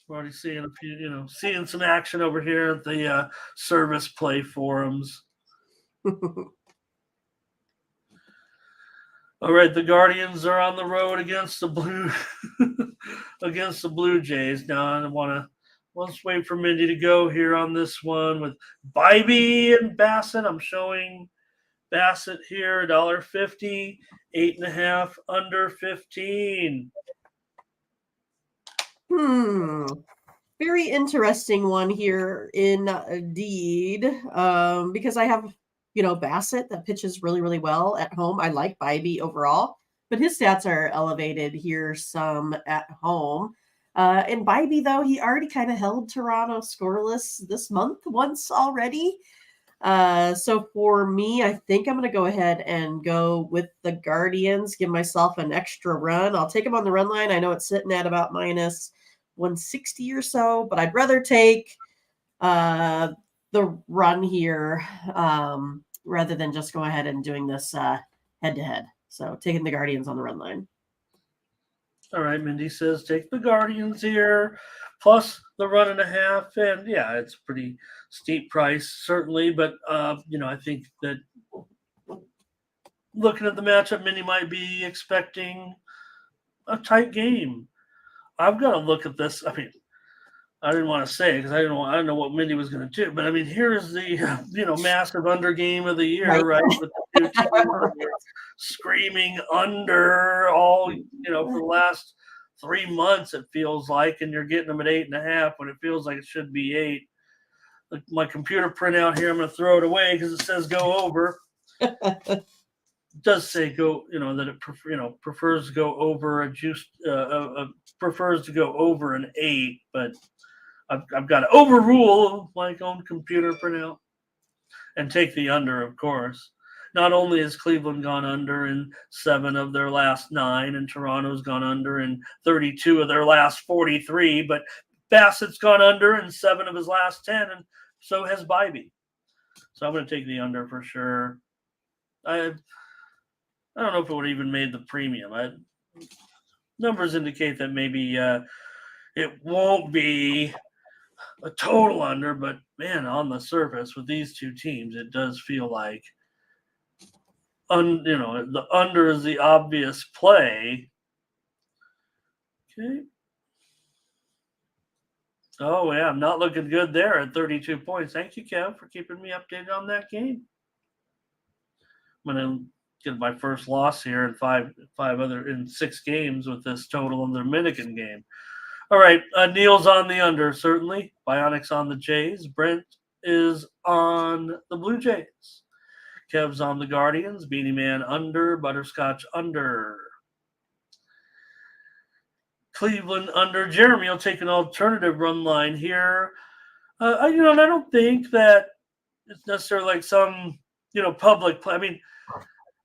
We're already seeing a few, seeing some action over here at the service play forums. All right, the Guardians are on the road against the Blue Jays. Now let's wait for Mindy to go here on this one with Bybee and Bassett. I'm showing Bassett here, $1.50, 8.5 under 15.
Very interesting one here indeed, because I have Bassett that pitches really, really well at home. I like Bybee overall, but his stats are elevated here some at home. And Bybee, though, he already kind of held Toronto scoreless this month once already. So for me, I think I'm going to go ahead and go with the Guardians, give myself an extra run. I'll take them on the run line. I know it's sitting at about minus 160 or so, but I'd rather take the run here rather than just go ahead and doing this head-to-head. So taking the Guardians on the run line.
All right, Mindy says take the Guardians here, plus the 1.5. And, yeah, it's a pretty steep price, certainly. But, I think that looking at the matchup, Mindy might be expecting a tight game. I've got to look at this. I mean, I didn't want to say it because I don't know what Mindy was going to do. But I mean, here is the massive under game of the year, right? With the two teams screaming under all for the last 3 months. It feels like, and you're getting them at 8.5 when it feels like it should be 8. Like my computer printout here, I'm going to throw it away because it says go over. It does say go, that it prefers to go over prefers to go over an 8, but I've got to overrule my own computer printout and take the under, of course. not only has Cleveland gone under in 7 of their last 9, and Toronto's gone under in 32 of their last 43, but Bassett's gone under in 7 of his last 10, and so has Bybee. So I'm going to take the under for sure. I don't know if it would even made the premium. Numbers indicate that maybe it won't be a total under, but man, on the surface with these two teams, it does feel like the under is the obvious play. Okay. Oh yeah, I'm not looking good there at 32 points. Thank you, Kev, for keeping me updated on that game. I'm gonna get my first loss here in 6 games with this total in the Dominican game. All right, Neil's on the under, certainly. Bionic's on the Jays. Brent is on the Blue Jays. Kev's on the Guardians. Beanie Man under. Butterscotch under. Cleveland under. Jeremy will take an alternative run line here. I don't think that it's necessarily like some, public play. I mean,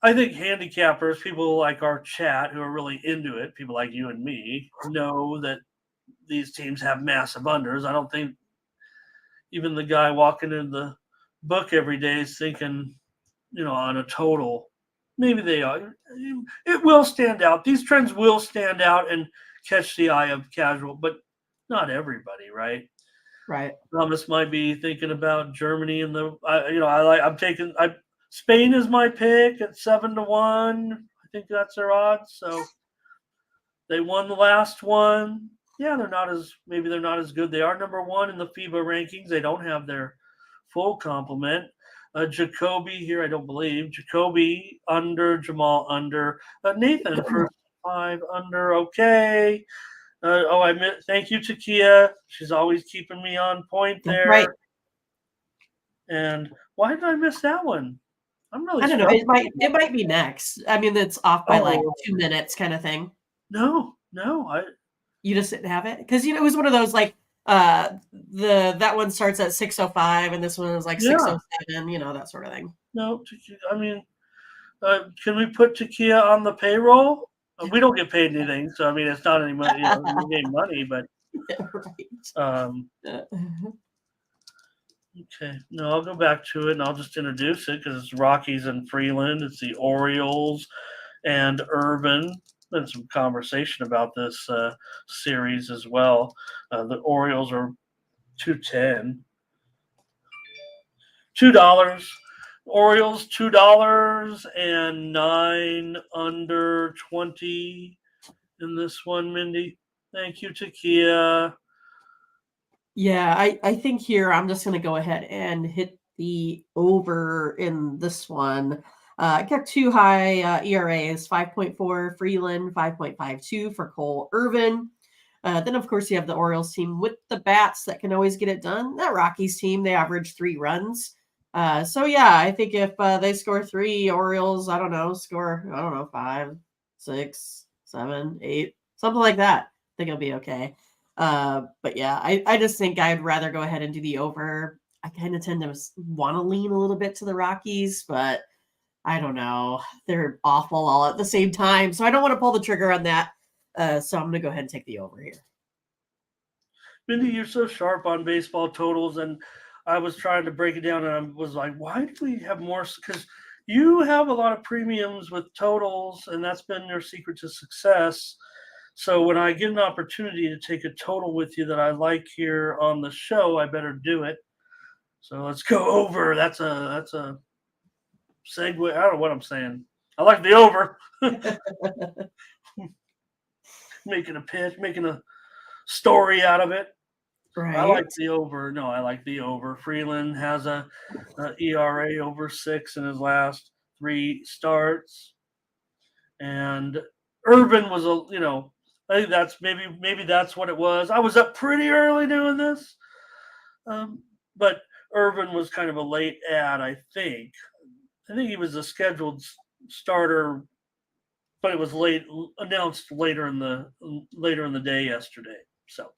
I think handicappers, people like our chat who are really into it, people like you and me, know that these teams have massive unders. I don't think even the guy walking in the book every day is thinking, on a total. Maybe they are. It will stand out. These trends will stand out and catch the eye of casual, but not everybody, right?
Right.
Thomas might be thinking about Germany and Spain is my pick at 7-1. I think that's their odds. So they won the last one. Yeah, they're not as good. They are number 1 in the FIBA rankings. They don't have their full complement. Jacoby here, I don't believe. Jacoby under, Jamal under. Nathan first 5 under. Okay. Thank you, Takia. She's always keeping me on point there.
Right.
And why did I miss that one? I'm really.
I don't know. It might be next. I mean, it's off by like 2 minutes, kind of thing.
No.
You just didn't have it because it was one of those like that one starts at 6:05 and this one is like 6:07. That sort of thing.
No, I mean, can we put Takia on the payroll? We don't get paid anything, so I mean, it's not any money. We get money, but
right.
Okay, no, I'll go back to it and I'll just introduce it because it's Rockies and Freeland. It's the Orioles and Irvin. Been some conversation about this series as well. The Orioles are $2.10. $2. Orioles $2 and 9 under 20 in this one, Mindy. Thank you, Takia.
Yeah, I think here I'm just going to go ahead and hit the over in this one. I got 2 high ERAs, 5.4 Freeland, 5.52 for Cole Irvin. Then, of course, you have the Orioles team with the bats that can always get it done. That Rockies team, they average 3 runs. So, yeah, I think if they score 3, Orioles, score 5, 6, 7, 8, something like that. I think it'll be okay. But yeah, I just think I'd rather go ahead and do the over. I kind of tend to want to lean a little bit to the Rockies, but I don't know. They're awful all at the same time. So I don't want to pull the trigger on that. So I'm going to go ahead and take the over here.
Mindy, you're so sharp on baseball totals. And I was trying to break it down and I was like, why do we have more? Because you have a lot of premiums with totals and that's been your secret to success. So when I get an opportunity to take a total with you that I like here on the show, I better do it. So let's go over. That's a segue. I don't know what I'm saying. I like the over. Making a pitch, making a story out of it.
Right.
I like the over. No, I like the over. Freeland has a ERA over 6 in his last 3 starts. And Irvin was I think that's maybe that's what it was. I was up pretty early doing this, but Irvin was kind of a late ad. I think he was a scheduled starter, but it was announced later in the day yesterday. So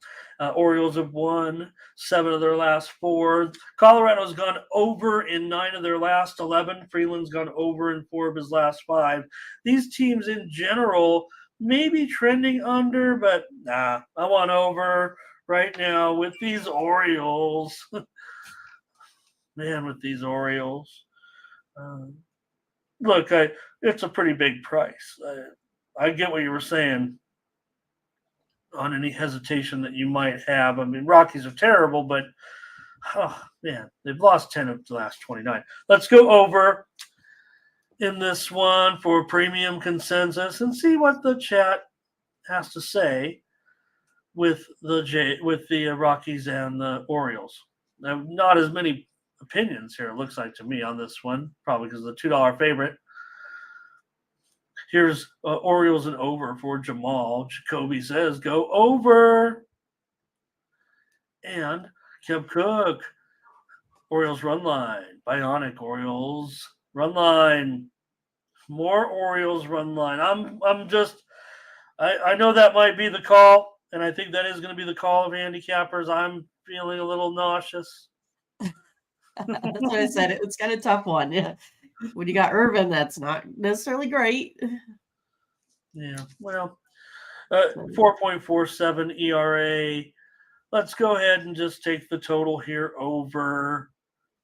Orioles have won 7 of their last 4. Colorado's gone over in 9 of their last 11. Freeland's gone over in 4 of his last 5. These teams in general may be trending under, but I want over right now with these Orioles. Man, with these Orioles. Look, it's a pretty big price. I get what you were saying on any hesitation that you might have. I mean, Rockies are terrible, but man, they've lost 10 of the last 29. Let's go over in this one for premium consensus and see what the chat has to say with the Rockies and the Orioles. Now, not as many opinions here, it looks like to me, on this one, probably because of the $2 favorite. Here's Orioles and over for Jamal. Jacoby says, go over. And Kev Cook, Orioles run line. Bionic Orioles run line. More Orioles run line. I know that might be the call, and I think that is going to be the call of handicappers. I'm feeling a little nauseous.
That's what I said. It's kind of a tough one. Yeah. When you got Irvin, that's not necessarily great.
Yeah, well, 4.47 ERA. Let's go ahead and just take the total here over.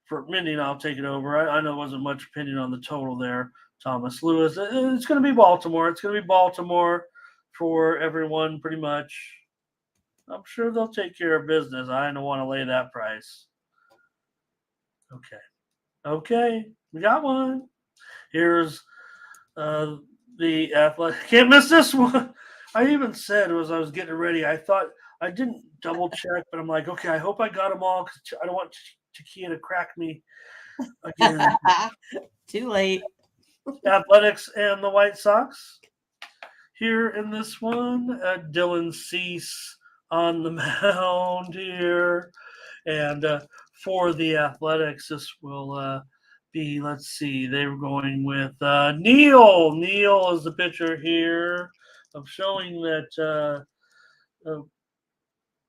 For Mindy, and I'll take it over. I know there wasn't much opinion on the total there. Thomas Lewis. It's going to be Baltimore. It's going to be Baltimore for everyone, pretty much. I'm sure they'll take care of business. I don't want to lay that price. Okay, we got one. Here's the Athletic. Can't miss this one. I even said as I was getting ready, I thought I didn't double check, but I'm like, okay, I hope I got them all because I don't want Takia to crack me again.
Too late.
Athletics and the White Sox. Here in this one, Dylan Cease on the mound here. And for the Athletics, this will be, let's see, they were going with Neil. Neil is the pitcher here. I'm showing that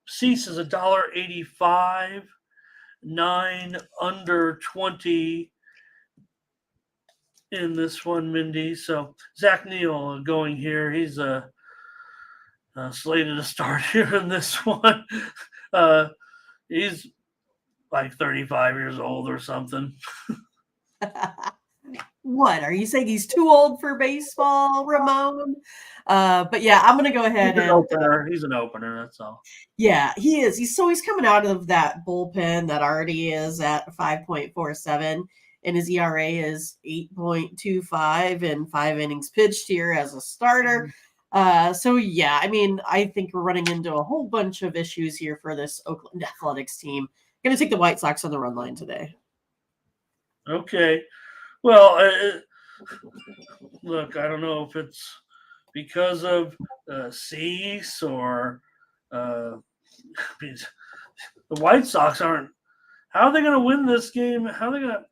Cease is $1.85, 9 under 20 in this one, Mindy. So Zach Neal going here. He's slated to start here in this one. He's like 35 years old or something.
What are you saying? He's too old for baseball, Ramon? But yeah, I'm gonna go ahead
He's an opener. That's all.
Yeah, he is. He's coming out of that bullpen that already is at 5.47, and his ERA is 8.25 and 5 innings pitched here as a starter. So yeah, I mean, I think we're running into a whole bunch of issues here for this Oakland Athletics team. Going to take the White Sox on the run line today.
Okay. Well, look, I don't know if it's because of Cease or the White Sox aren't. How are they going to win this game? How are they going to?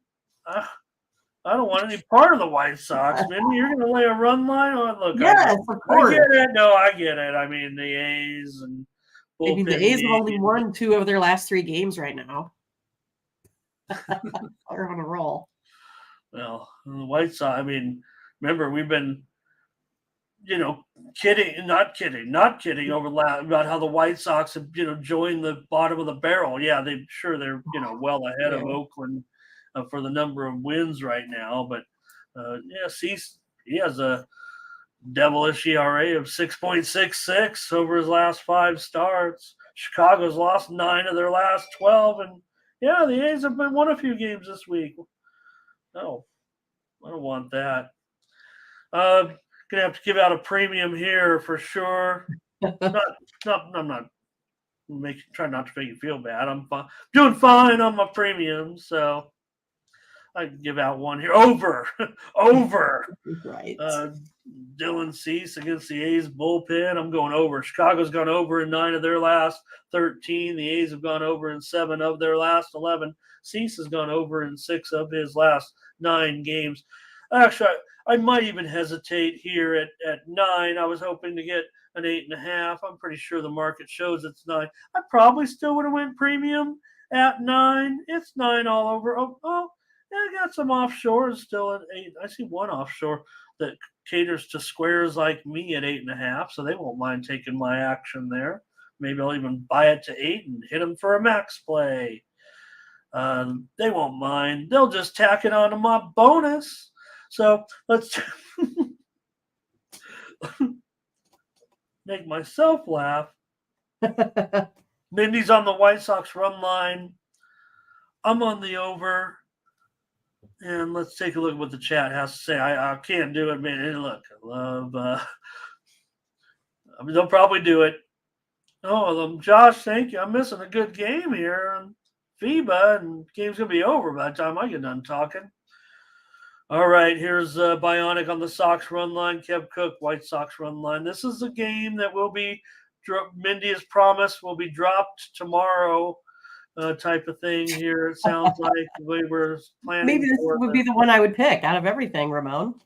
I don't want any part of the White Sox. Maybe you're going to lay a run line on. Look,
yes, of course.
I get it. No, I get it. I mean, the A's and
I mean, the A's have only won 2 of their last 3 games right now. They're on a roll.
Well, the White Sox, I mean, remember, we've been, not kidding over about how the White Sox have, joined the bottom of the barrel. Yeah, they're, well ahead of Oakland for the number of wins right now. But, he has a devilish ERA of 6.66 over his last 5 starts. Chicago's lost 9 of their last 12. And, yeah, the A's have won a few games this week. No, I don't want that. Gonna have to give out a premium here for sure. I'm not trying not to make you feel bad. I'm doing fine on my premium, so I can give out one here. Over.
Right.
Dylan Cease against the A's bullpen. I'm going over. Chicago's gone over in 9 of their last 13. The A's have gone over in 7 of their last 11. Cease has gone over in 6 of his last 9 games. Actually, I might even hesitate here at 9. I was hoping to get an 8.5. I'm pretty sure the market shows it's 9. I probably still would have went premium at 9. It's 9 all over. Yeah, I got some offshores still at 8. I see one offshore that caters to squares like me at 8.5, so they won't mind taking my action there. Maybe I'll even buy it to 8 and hit them for a max play. They won't mind. They'll just tack it onto my bonus. So let's make myself laugh. Mindy's on the White Sox run line. I'm on the over. And let's take a look at what the chat has to say. I can't do it, man. Look, I love. They'll probably do it. Oh, Josh, thank you. I'm missing a good game here on FIBA, and the game's gonna be over by the time I get done talking. All right, here's Bionic on the Sox run line. Kev Cook, White Sox run line. This is a game that will be, Mindy has promised, will be dropped tomorrow. Type of thing here. It sounds like we were planning.
Maybe this would be the one I would pick out of everything, Ramon.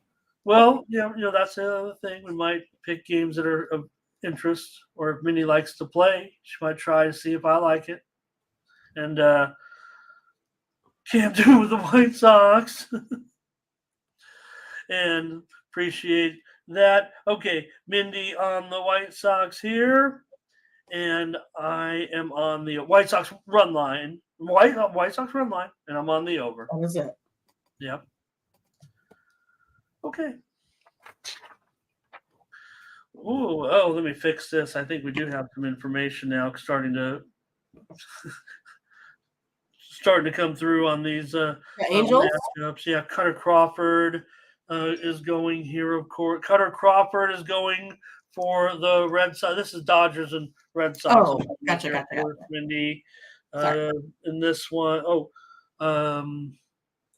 Well, that's the other thing. We might pick games that are of interest, or if Minnie likes to play, she might try to see if I like it. And can't do with the White Sox. And appreciate that. Okay, Mindy on the White Sox here. And I am on the White Sox run line. White Sox run line, and I'm on the over.
That was it.
Yep. Okay. Oh, let me fix this. I think we do have some information now starting to come through on these
Angels.
Matchups. Yeah, Cutter Crawford is going here, of course. Cutter Crawford is going for the Red Sox. This is Dodgers and Red Sox.
Oh, gotcha.
Mindy. In this one,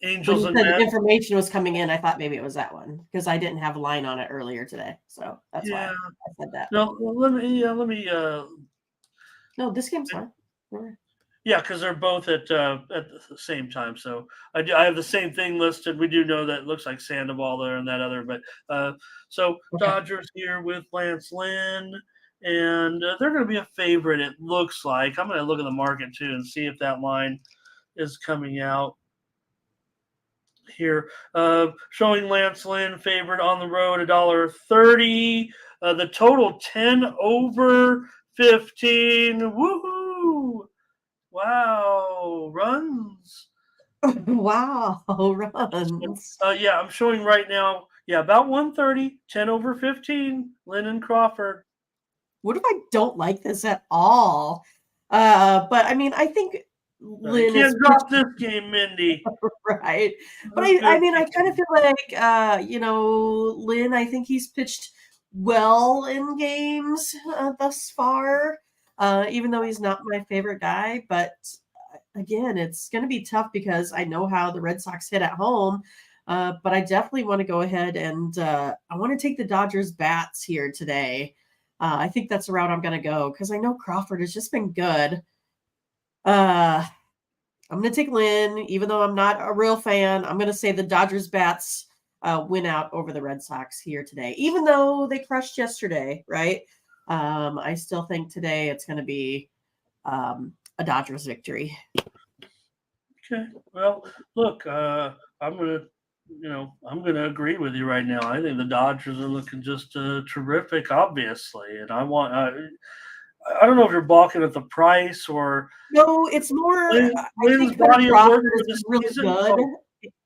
Angels
when
and
the information was coming in, I thought maybe it was that one because I didn't have a line on it earlier today, so that's why I said that.
No, let me.
No, this game's fine.
Yeah, because they're both at the same time. So I have the same thing listed. We do know that it looks like Sandoval there and that other, but so okay. Dodgers here with Lance Lynn, and they're going to be a favorite. It looks like. I'm going to look at the market too and see if that line is coming out here. Showing Lance Lynn favored on the road $1.30. The total 10 over 15. Woohoo! Wow, runs.
Wow, runs.
Yeah, I'm showing right now. Yeah, about 130, 10 over 15. Lynn and Crawford.
What if I don't like this at all? But I mean, I think
Lynn can't drop this game, Mindy.
Right. But I mean, I kind of feel like, Lynn, I think he's pitched well in games thus far, even though he's not my favorite guy. But again, it's going to be tough because I know how the Red Sox hit at home. But I definitely want to go ahead and I want to take the Dodgers bats here today. I think that's the route I'm going to go because I know Crawford has just been good. I'm going to take Lynn, even though I'm not a real fan. I'm going to say the Dodgers bats win out over the Red Sox here today, even though they crushed yesterday, right? I still think today it's going to be a Dodgers victory.
Okay. Well, look, I'm going to agree with you right now. I think the Dodgers are looking just terrific, obviously, and I don't know if you're balking at the price or
no. It's more.
Lynn's body of work for this
really
season.
good.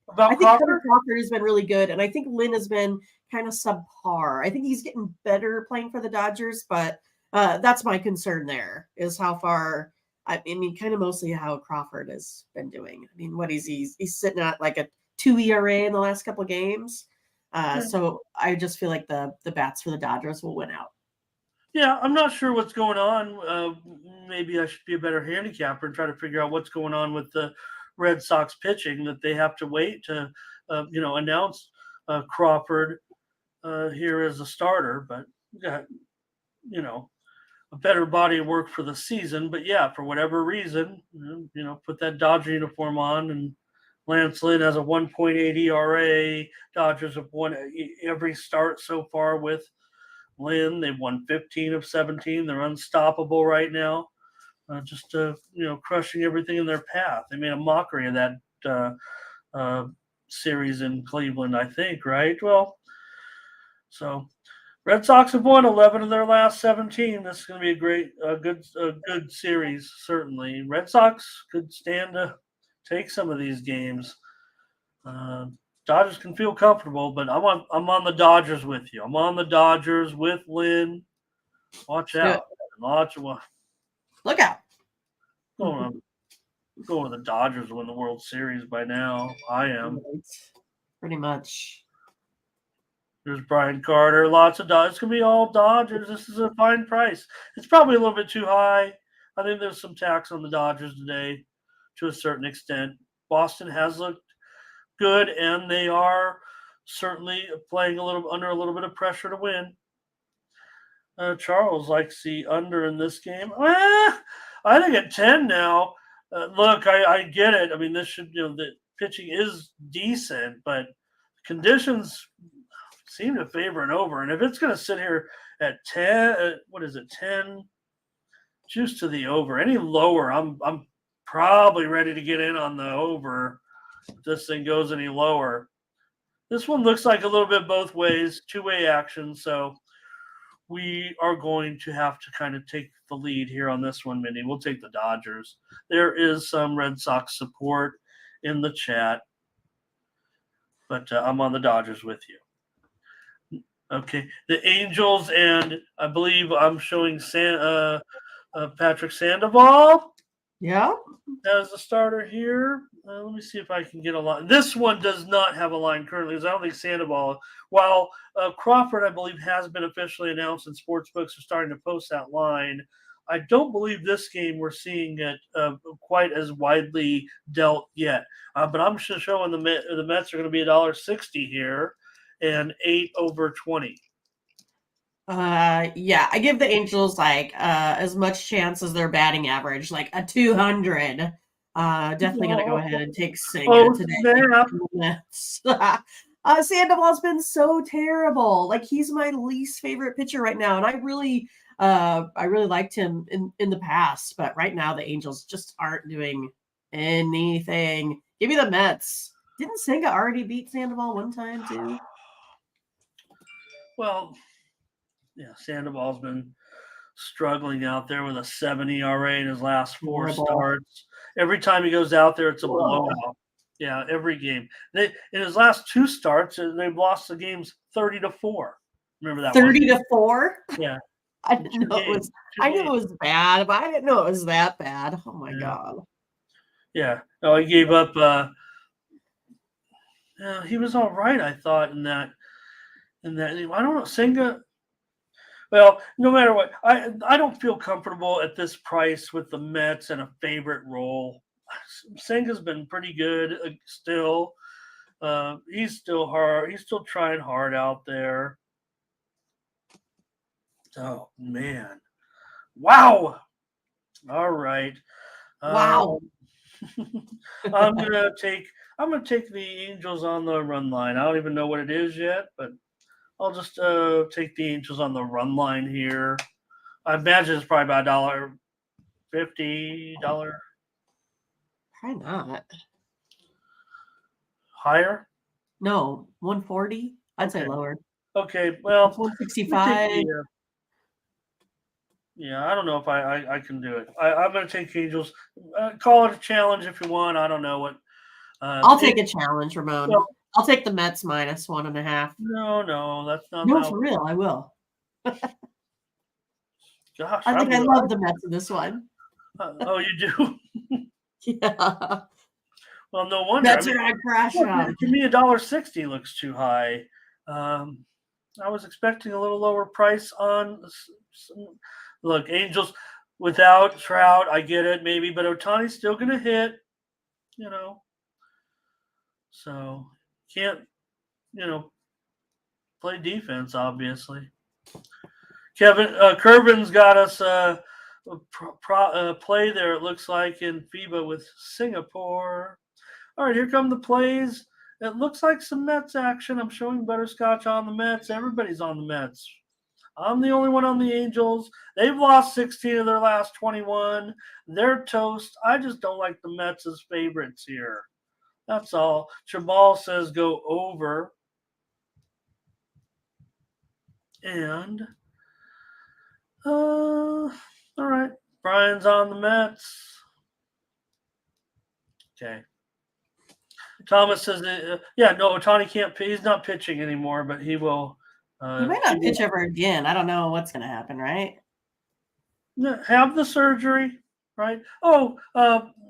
About
I think Crawford has been really good, and I think Lynn has been kind of subpar. I think he's getting better playing for the Dodgers, but that's my concern. There is how far. I mean, kind of mostly how Crawford has been doing. I mean, what he's sitting at like a 2 ERA in the last couple of games. So I just feel like the bats for the Dodgers will win out.
Yeah, I'm not sure what's going on. Maybe I should be a better handicapper and try to figure out what's going on with the Red Sox pitching, that they have to wait to, announce Crawford here as a starter. But got, a better body of work for the season. But yeah, for whatever reason, put that Dodger uniform on and Lance Lynn has a 1.8 ERA. Dodgers have won every start so far with Lynn. They've won 15 of 17. They're unstoppable right now. Just crushing everything in their path. They made a mockery of that series in Cleveland, I think, right? Well, so Red Sox have won 11 of their last 17. This is going to be a good series, certainly. Red Sox could stand to take some of these games. Dodgers can feel comfortable, but I'm on the Dodgers with you. I'm on the Dodgers with Lynn. Watch out.
Look out.
Going to the Dodgers to win the World Series by now. I am.
Pretty much.
There's Brian Carter. Lots of Dodgers. It's going to be all Dodgers. This is a fine price. It's probably a little bit too high. I think there's some tax on the Dodgers today to a certain extent. Boston has looked good, and they are certainly playing under a little bit of pressure to win. Charles likes the under in this game. I think at 10 now. Look, I get it. I mean, this should, the pitching is decent, but conditions seem to favor an over. And if it's going to sit here at 10, 10? Juice to the over. Any lower, I'm probably ready to get in on the over. If this thing goes any lower. This one looks like a little bit both ways, two-way action. So we are going to have to kind of take the lead here on this one, Mindy. We'll take the Dodgers. There is some Red Sox support in the chat, but I'm on the Dodgers with you. Okay, the Angels, and I believe I'm showing Patrick Sandoval.
Yeah.
As the starter here. Let me see if I can get a line. This one does not have a line currently, because I don't think Sandoval, while Crawford, I believe, has been officially announced and sportsbooks are starting to post that line, I don't believe this game we're seeing it quite as widely dealt yet. But I'm just showing the Mets are going to be $1.60 here and 8 over 20.
Yeah, I give the Angels as much chance as their batting average, like a 200. Definitely gonna go ahead and take Senga today. Sandoval's been so terrible. Like, he's my least favorite pitcher right now, and I really liked him in the past, but right now the Angels just aren't doing anything. Give me the Mets. Didn't Senga already beat Sandoval one time too?
Well, yeah, Sandoval's been struggling out there with a 7 ERA in his last 4 starts. Every time he goes out there, it's a blowout. Yeah, every game. In his last 2 starts, they've lost the games 30-4. Remember that?
30-4?
Yeah.
I didn't know it was. I knew it was bad, but I didn't know it was that bad. Oh my god.
Yeah. No, he gave up. He was all right, I thought, in that. I don't know, Senga. Well, no matter what, I don't feel comfortable at this price with the Mets in a favorite role. Senga's been pretty good still. He's still hard. He's still trying hard out there. Oh man! Wow. All right.
Wow.
I'm gonna take the Angels on the run line. I don't even know what it is yet, but I'll just take the Angels on the run line here. I imagine it's probably about $1.50.
Probably not.
Higher?
No, 140. I'd say lower.
Okay, well,
165.
Yeah, I don't know if I can do it. I'm going to take Angels. Call it a challenge if you want. I don't know what.
I'll take a challenge, Ramon. Well, I'll take the Mets minus 1.5.
No, that's not.
No, for real, I will.
Gosh,
I think I love the Mets in this one.
Oh, you do?
Yeah.
Well, no wonder.
Mets are gonna crash out.
To me, $1.60 looks too high. I was expecting a little lower price on. Look, Angels without Trout, I get it, maybe, but Ohtani's still going to hit, So, can't, play defense, obviously. Kervin's got us play there, it looks like, in FIBA with Singapore. All right, here come the plays. It looks like some Mets action. I'm showing Butterscotch on the Mets. Everybody's on the Mets. I'm the only one on the Angels. They've lost 16 of their last 21. They're toast. I just don't like the Mets as favorites here. That's all. Chabal says go over. And, all right. Brian's on the Mets. Okay. Thomas says, Ohtani can't. He's not pitching anymore, but he will.
He might not pitch ever again. I don't know what's going to happen, right?
Have the surgery, right? Oh,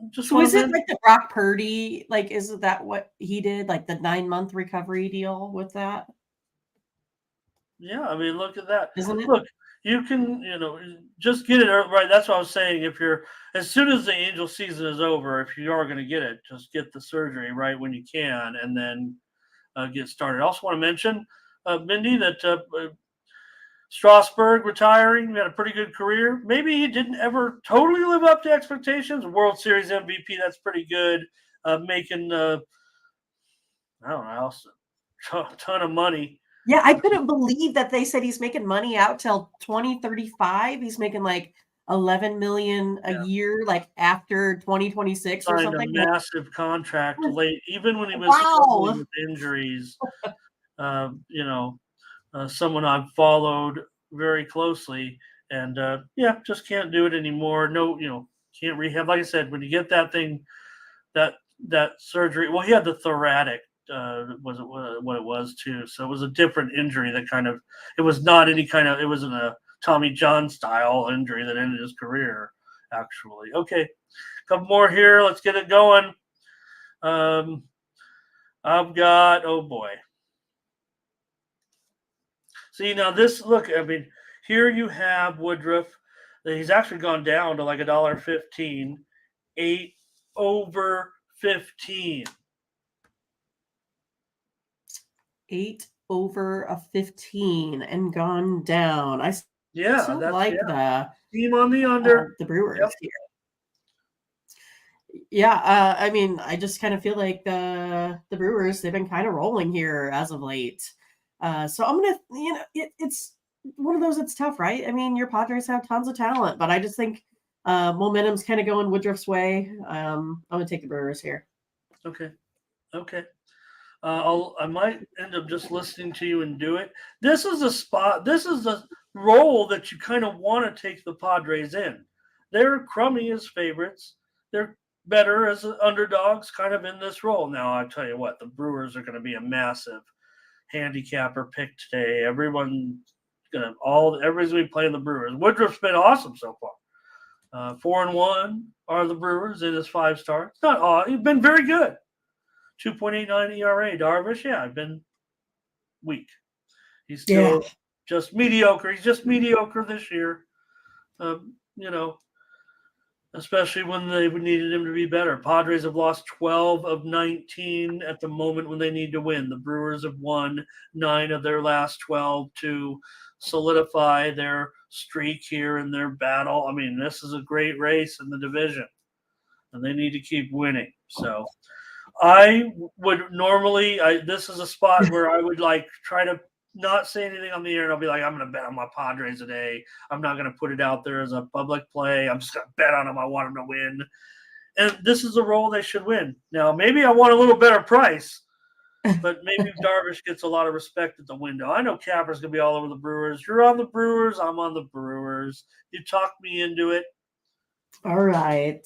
just
so is it like the Brock Purdy? Like, is that what he did? Like the 9-month recovery deal with that?
Yeah, I mean, look at that.
Isn't it?
Look, you can, just get it right. That's what I was saying. If you're, as soon as the Angel season is over, if you are going to get it, just get the surgery right when you can, and then get started. I also want to mention, Mindy, that Strasburg retiring. He had a pretty good career. Maybe he didn't ever totally live up to expectations. World Series MVP, that's pretty good. Making, I don't know, a ton of money.
Yeah, I couldn't believe that they said he's making money out till 2035. He's making like 11 million a year, like after 2026 or something.
Signed a massive contract late, even when he was struggling with injuries. Someone I've followed very closely, and just can't do it anymore. No, can't rehab. Like I said, when you get that thing, that surgery. Well, he had the thoracic. Was it what it was too? So it was a different injury that it was not any kind of, it wasn't a Tommy John style injury that ended his career, actually. Okay, a couple more here. Let's get it going. I've got, oh boy. See, now here you have Woodruff. He's actually gone down to like $1.15, 8 over 15.
8 over a 15 and gone down. I still like the
team on the under.
The Brewers here. Yeah, I mean, I just kind of feel like the Brewers, they've been kind of rolling here as of late. So I'm gonna, it's one of those that's tough, right? I mean, your Padres have tons of talent, but I just think momentum's kind of going Woodruff's way. I'm gonna take the Brewers here.
Okay. I might end up just listening to you and do it. This is a spot. This is a role that you kind of want to take the Padres in. They're crummy as favorites. They're better as underdogs, kind of in this role. Now, I tell you what, the Brewers are going to be a massive handicapper pick today. Everybody's going to be playing the Brewers. Woodruff's been awesome so far. 4-1 are the Brewers in his 5 starts. He's been very good. 2.89 ERA. Darvish, I've been weak. He's still just mediocre. He's just mediocre this year. Especially when they needed him to be better. Padres have lost 12 of 19 at the moment when they need to win. The Brewers have won 9 of their last 12 to solidify their streak here in their battle. I mean, this is a great race in the division, and they need to keep winning. So I would normally, this is a spot where I would try to not say anything on the air, and I'll be like, I'm going to bet on my Padres today. I'm not going to put it out there as a public play. I'm just going to bet on them. I want them to win. And this is a role they should win. Now, maybe I want a little better price, but maybe Darvish gets a lot of respect at the window. I know Capper's going to be all over the Brewers. You're on the Brewers. I'm on the Brewers. You talked me into it.
All right.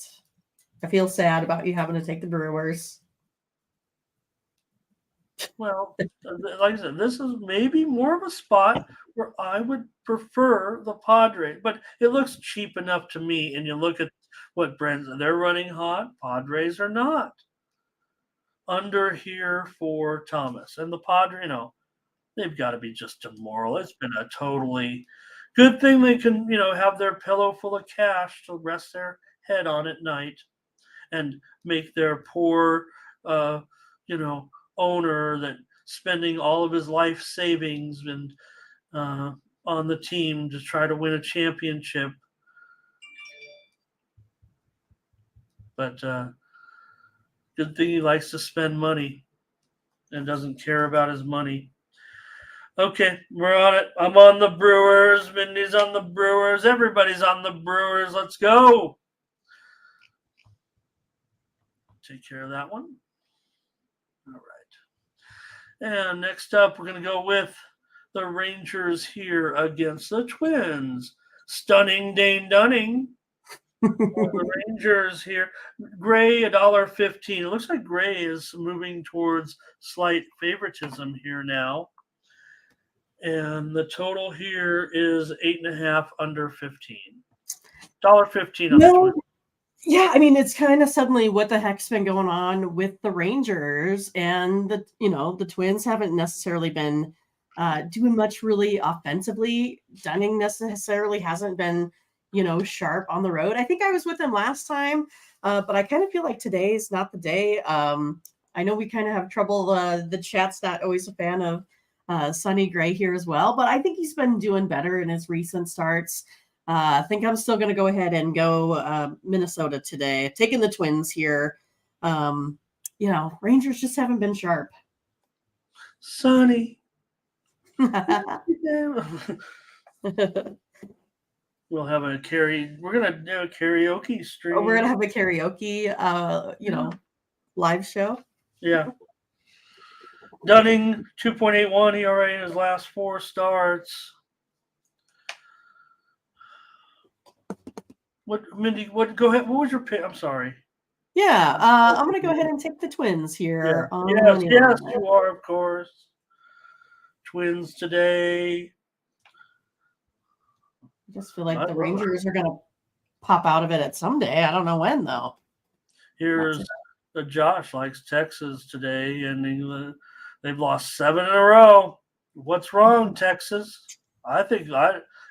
I feel sad about you having to take the Brewers.
Well, like I said, this is maybe more of a spot where I would prefer the Padres, but it looks cheap enough to me. And you look at what Brent's, they're running hot. Padres are not. Under here for Thomas. And the Padres, they've got to be just immoral. It's been a totally good thing they can, have their pillow full of cash to rest their head on at night and make their poor, owner that spending all of his life savings and on the team to try to win a championship. But Good thing he likes to spend money and doesn't care about his money. Okay, we're on it. I'm on the Brewers. Mindy's on the Brewers. Everybody's on the Brewers. Let's go. Take care of that one. All right. And next up, we're going to go with the Rangers here against the Twins. Stunning Dane Dunning. The Rangers here. Gray, $1.15. It looks like Gray is moving towards slight favoritism here now. And the total here is 8.5 under 15. $1.15 on the Twins.
Yeah, I mean, it's kind of suddenly what the heck's been going on with the Rangers, and the Twins haven't necessarily been doing much really offensively. Dunning necessarily hasn't been, sharp on the road. I think I was with him last time, but I kind of feel like today is not the day. I know we kind of have trouble. The chat's not always a fan of Sonny Gray here as well, but I think he's been doing better in his recent starts. I think I'm still going to go ahead and go Minnesota today. Taking the Twins here. Rangers just haven't been sharp.
Sonny. We'll have a We're gonna do a karaoke stream.
We're gonna have a karaoke, live show.
Yeah. Dunning 2.81 ERA in his last 4 starts. Mindy? Go ahead. What was your pick? I'm sorry.
Yeah, I'm gonna go ahead and take the Twins here.
Yes, you are, of course. Twins today.
I just feel like the Rangers are gonna pop out of it at some day. I don't know when though.
Here's Josh likes Texas today, and they've lost 7 in a row. What's wrong, Texas? I think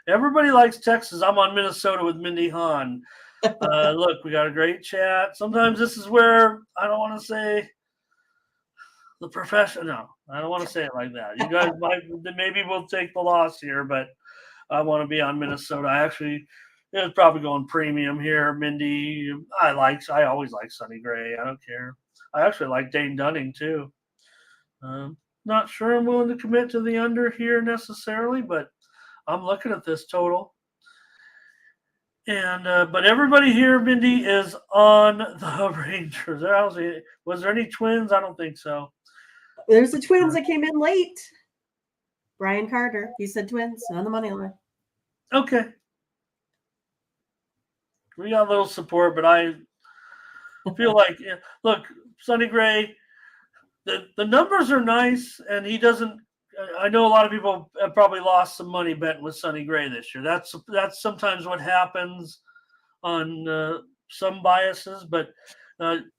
everybody likes Texas. I'm on Minnesota with Mindy Hahne. Look, we got a great chat. Sometimes this is where I don't want to say the profession. No, I don't want to say it like that. You guys maybe we'll take the loss here, but I want to be on Minnesota. It's probably going premium here, Mindy. I always like Sonny Gray. I don't care. I actually like Dane Dunning too. Not sure I'm willing to commit to the under here necessarily, but I'm looking at this total. And but everybody here, Mindy, is on the Rangers. Was there any Twins? I don't think so.
There's the Twins that came in late. Brian Carter, he said Twins on the money line.
Okay. We got a little support, but I feel like, look, Sonny Gray, the numbers are nice, and he doesn't. I know a lot of people have probably lost some money betting with Sonny Gray this year. That's sometimes what happens on some biases, but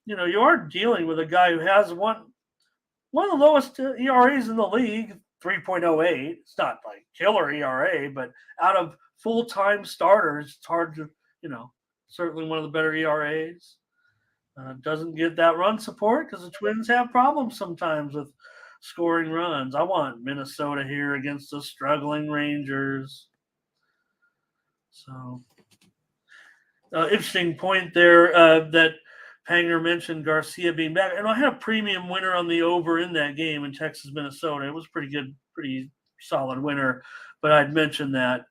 you are dealing with a guy who has one of the lowest ERAs in the league, 3.08. It's not like killer ERA, but out of full-time starters, it's hard to, certainly one of the better ERAs. Doesn't get that run support because the Twins have problems sometimes with scoring runs. I want Minnesota here against the struggling Rangers. So, interesting point there that Panger mentioned Garcia being back. And I had a premium winner on the over in that game in Texas, Minnesota. It was pretty good, pretty solid winner. But I'd mentioned that.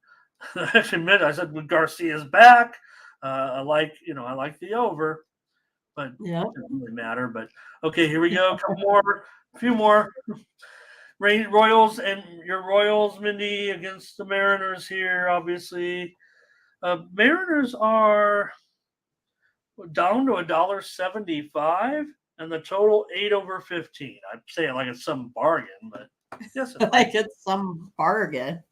I said when Garcia's back, I like the over. But it doesn't really matter. But okay, here we go. A few more. Royals and your Royals, Mindy, against the Mariners here, obviously. Mariners are down to $1.75, and the total 8 over 15. I'd say it like it's some bargain, but yes,
it's some bargain.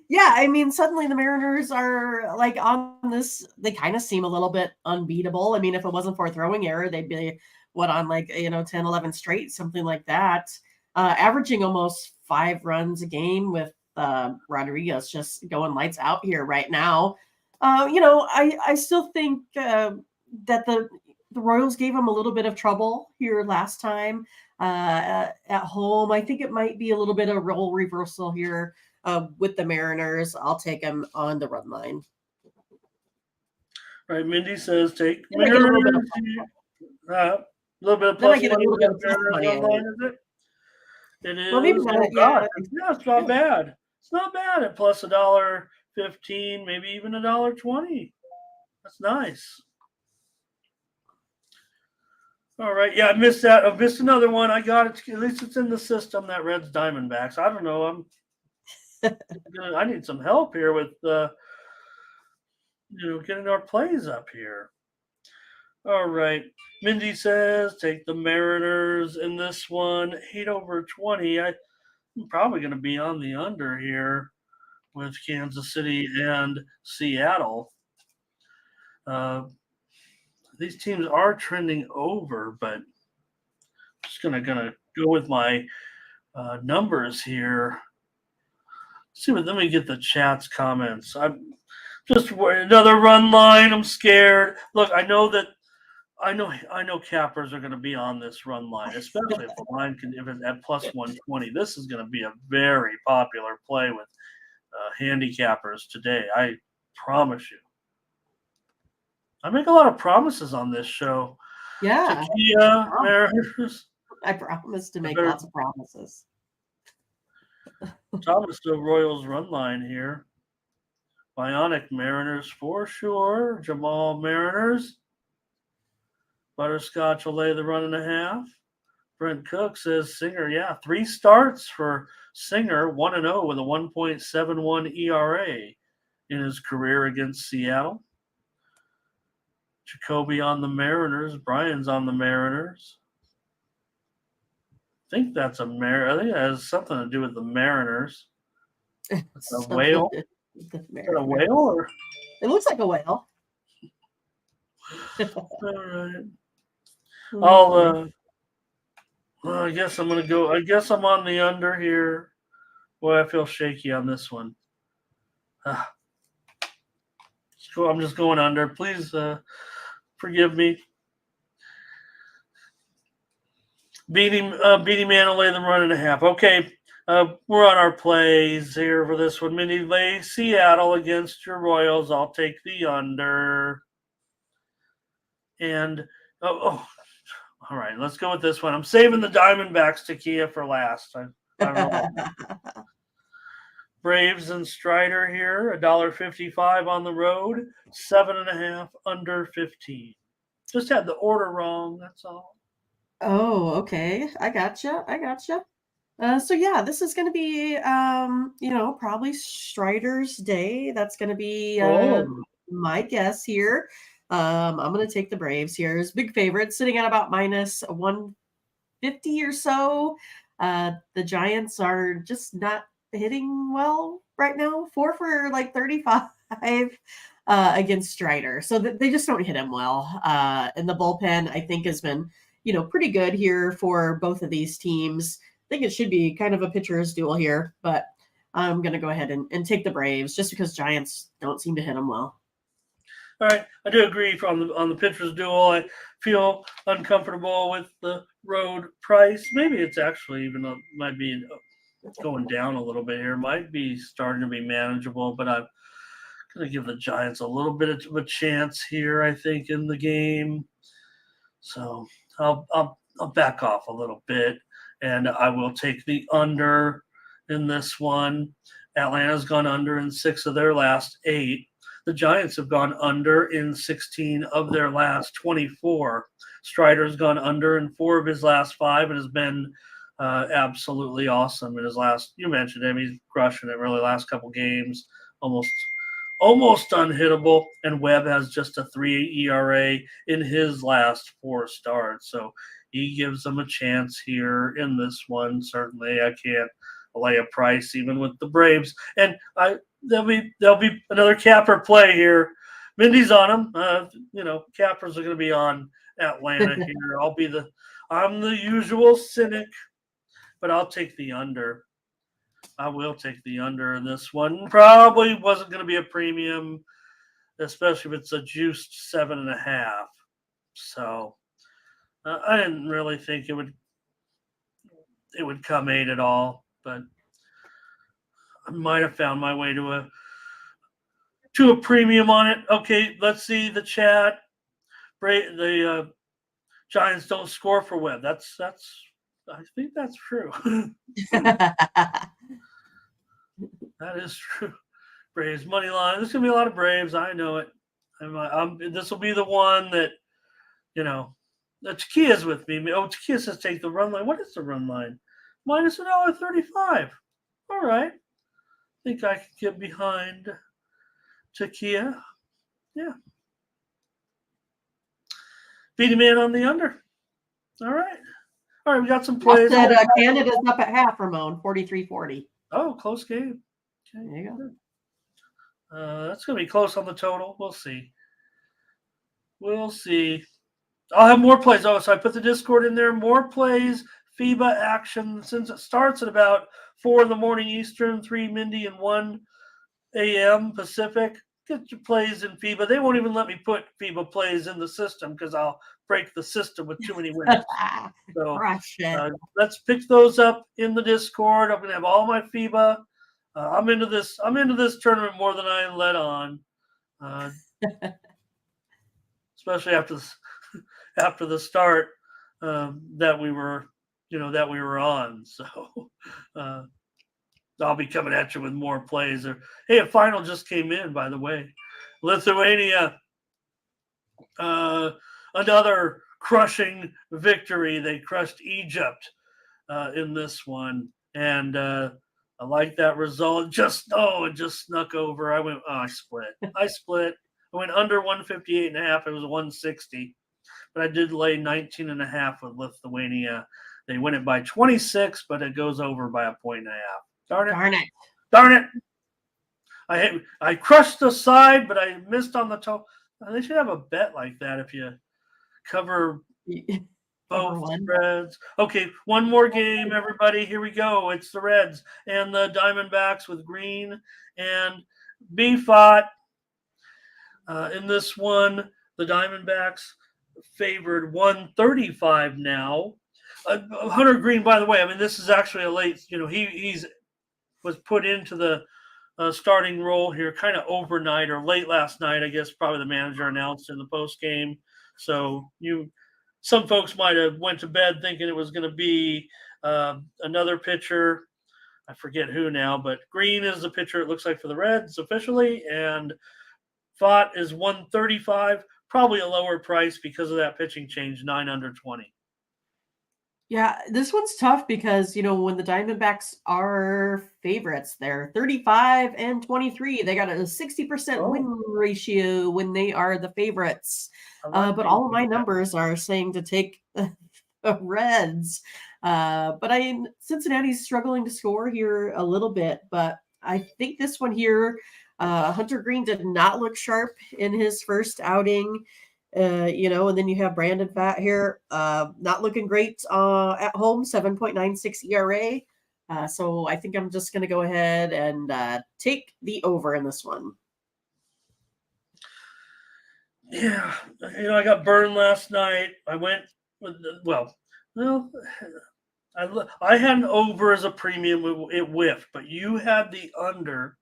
Yeah, I mean, suddenly the Mariners are like on this. They kind of seem a little bit unbeatable. I mean, if it wasn't for a throwing error, they'd be on 10, 11 straight, something like that. Averaging almost 5 runs a game with Rodriguez just going lights out here right now. I still think that the Royals gave them a little bit of trouble here last time at home. I think it might be a little bit of role reversal here with the Mariners. I'll take them on the run line.
Right, Mindy says take Mariners. little bit of
Then I
plus
get a
money
little
with
bit
the
of plus
Mariners
money in
run line,
it.
is it? It
Well, maybe
is.
not.
Oh
Yeah.
God, yeah, it's not bad. It's not bad at plus $1.15, maybe even $1.20. That's nice. All right, yeah, I missed that. I missed another one. I got it. At least it's in the system. That Reds Diamondbacks. I don't know. I need some help here with getting our plays up here. All right. Mindy says take the Mariners in this one. 8/20. I'm probably going to be on the under here with Kansas City and Seattle. These teams are trending over, but I'm just gonna go with my numbers here. Let me get the chat's comments. I'm just another run line. I'm scared. Look, I know cappers are going to be on this run line, especially if the line if it's at plus 120. This is going to be a very popular play with handicappers today. I promise you. I make a lot of promises on this show.
Yeah.
Takia, Mariners.
I promise to make lots of promises.
Thomas the Royals run line here. Bionic Mariners for sure. Jamal Mariners. Butterscotch will lay the 1.5. Brent Cook says Singer, yeah, 3 starts for Singer, 1-0 with a 1.71 ERA in his career against Seattle. Jacoby on the Mariners. Brian's on the Mariners. I think that's I think it has something to do with the Mariners. A whale? Is that a whale? Or?
It looks like a whale.
All right. I guess I'm going to go. I guess I'm on the under here. Boy, I feel shaky on this one. I'm just going under. Please forgive me. Beating Man will lay them 1.5. Okay, we're on our plays here for this one. Mindy lay Seattle against your Royals. I'll take the under. And all right, let's go with this one. I'm saving the Diamondbacks Takia for last. I don't know. Braves and Strider here, $1.55 on the road, 7.5 under 15. Just had the order wrong. That's all.
Oh, okay. I gotcha. So yeah, this is going to be, probably Strider's day. That's going to be my guess here. I'm going to take the Braves here as big favorites, sitting at about minus 150 or so. The Giants are just not hitting well right now. 4 for like 35 against Strider, so they just don't hit him well. And the bullpen, I think, has been pretty good here for both of these teams. I think it should be kind of a pitcher's duel here, but I'm going to go ahead and take the Braves just because Giants don't seem to hit them well.
All right, I do agree on the pitcher's duel. I feel uncomfortable with the road price. Maybe it's actually even might be going down a little bit here. Might be starting to be manageable, but I'm going to give the Giants a little bit of a chance here, I think, in the game. So I'll back off a little bit, and I will take the under in this one. Atlanta's gone under in 6 of their last 8. The Giants have gone under in 16 of their last 24. Strider's gone under in 4 of his last 5 and has been absolutely awesome in his last. You mentioned him; he's crushing it. Really, last couple games, almost unhittable. And Webb has just a 3 ERA in his last 4 starts, so he gives them a chance here in this one. Certainly, I can't lay a price even with the Braves, and there'll be another capper play here. Mindy's on them. Cappers are going to be on Atlanta here. I'm the usual cynic, but I'll take the under. I will take the under in this one. Probably wasn't going to be a premium, especially if it's a juiced 7.5. So I didn't really think it would come 8 at all, but I might have found my way to a premium on it. Okay, let's see the chat. The Giants don't score for Webb. That's I think that's true. That is true. Braves money line. There's gonna be a lot of Braves. I know it. This will be the one that Takia's with me. Oh, Takia says take the run line. What is the run line? Minus $1.35. All right. Think I can get behind Takia. Yeah. Beat him in on the under. All right. All right, we got some plays.
Said, Canada's up at half, Ramon, 43-40.
Oh, close game.
Okay. There you
go. That's going to be close on the total. We'll see. We'll see. I'll have more plays. Oh, so I put the Discord in there. More plays, FIBA action, since it starts at about 4 in the morning Eastern, 3 Mindy, and 1 a.m. Pacific. Get your plays in FIBA. They won't even let me put FIBA plays in the system because I'll break the system with too many winners. So let's pick those up in the Discord. I'm going to have all my FIBA. I'm into this tournament more than I let on, especially after the start that we were on. So I'll be coming at you with more plays. Hey, a final just came in, by the way. Lithuania, another crushing victory. They crushed Egypt in this one, and I like that result. It just snuck over. I split. I went under 158.5. It was 160, but I did lay 19.5 with Lithuania. They win it by 26, but it goes over by 1.5. Darn it. I crushed the side, but I missed on the toe. They should have a bet like that if you cover both Reds. Okay, one more game, everybody. Here we go. It's the Reds and the Diamondbacks with green and B-Fought. In this one, the Diamondbacks favored 135 now. Hunter Green, by the way, I mean, this is actually a late, he's was put into the starting role here kind of overnight or late last night. I guess probably the manager announced in the post game. So some folks might have went to bed thinking it was going to be another pitcher. I forget who now, but Green is the pitcher, it looks like, for the Reds officially. And Fought is 135, probably a lower price because of that pitching change, 9 under 20.
Yeah, this one's tough because, when the Diamondbacks are favorites, they're 35-23. They got a 60% win ratio when they are the favorites. But all of my numbers are saying to take the Reds. But Cincinnati's struggling to score here a little bit. But I think this one here, Hunter Green did not look sharp in his first outing. And then you have Brandon Pfaadt here, not looking great at home, 7.96 ERA. So I think I'm just going to go ahead and take the over in this one.
Yeah, I got burned last night. I went with I had an over as a premium. It whiffed, but you had the under.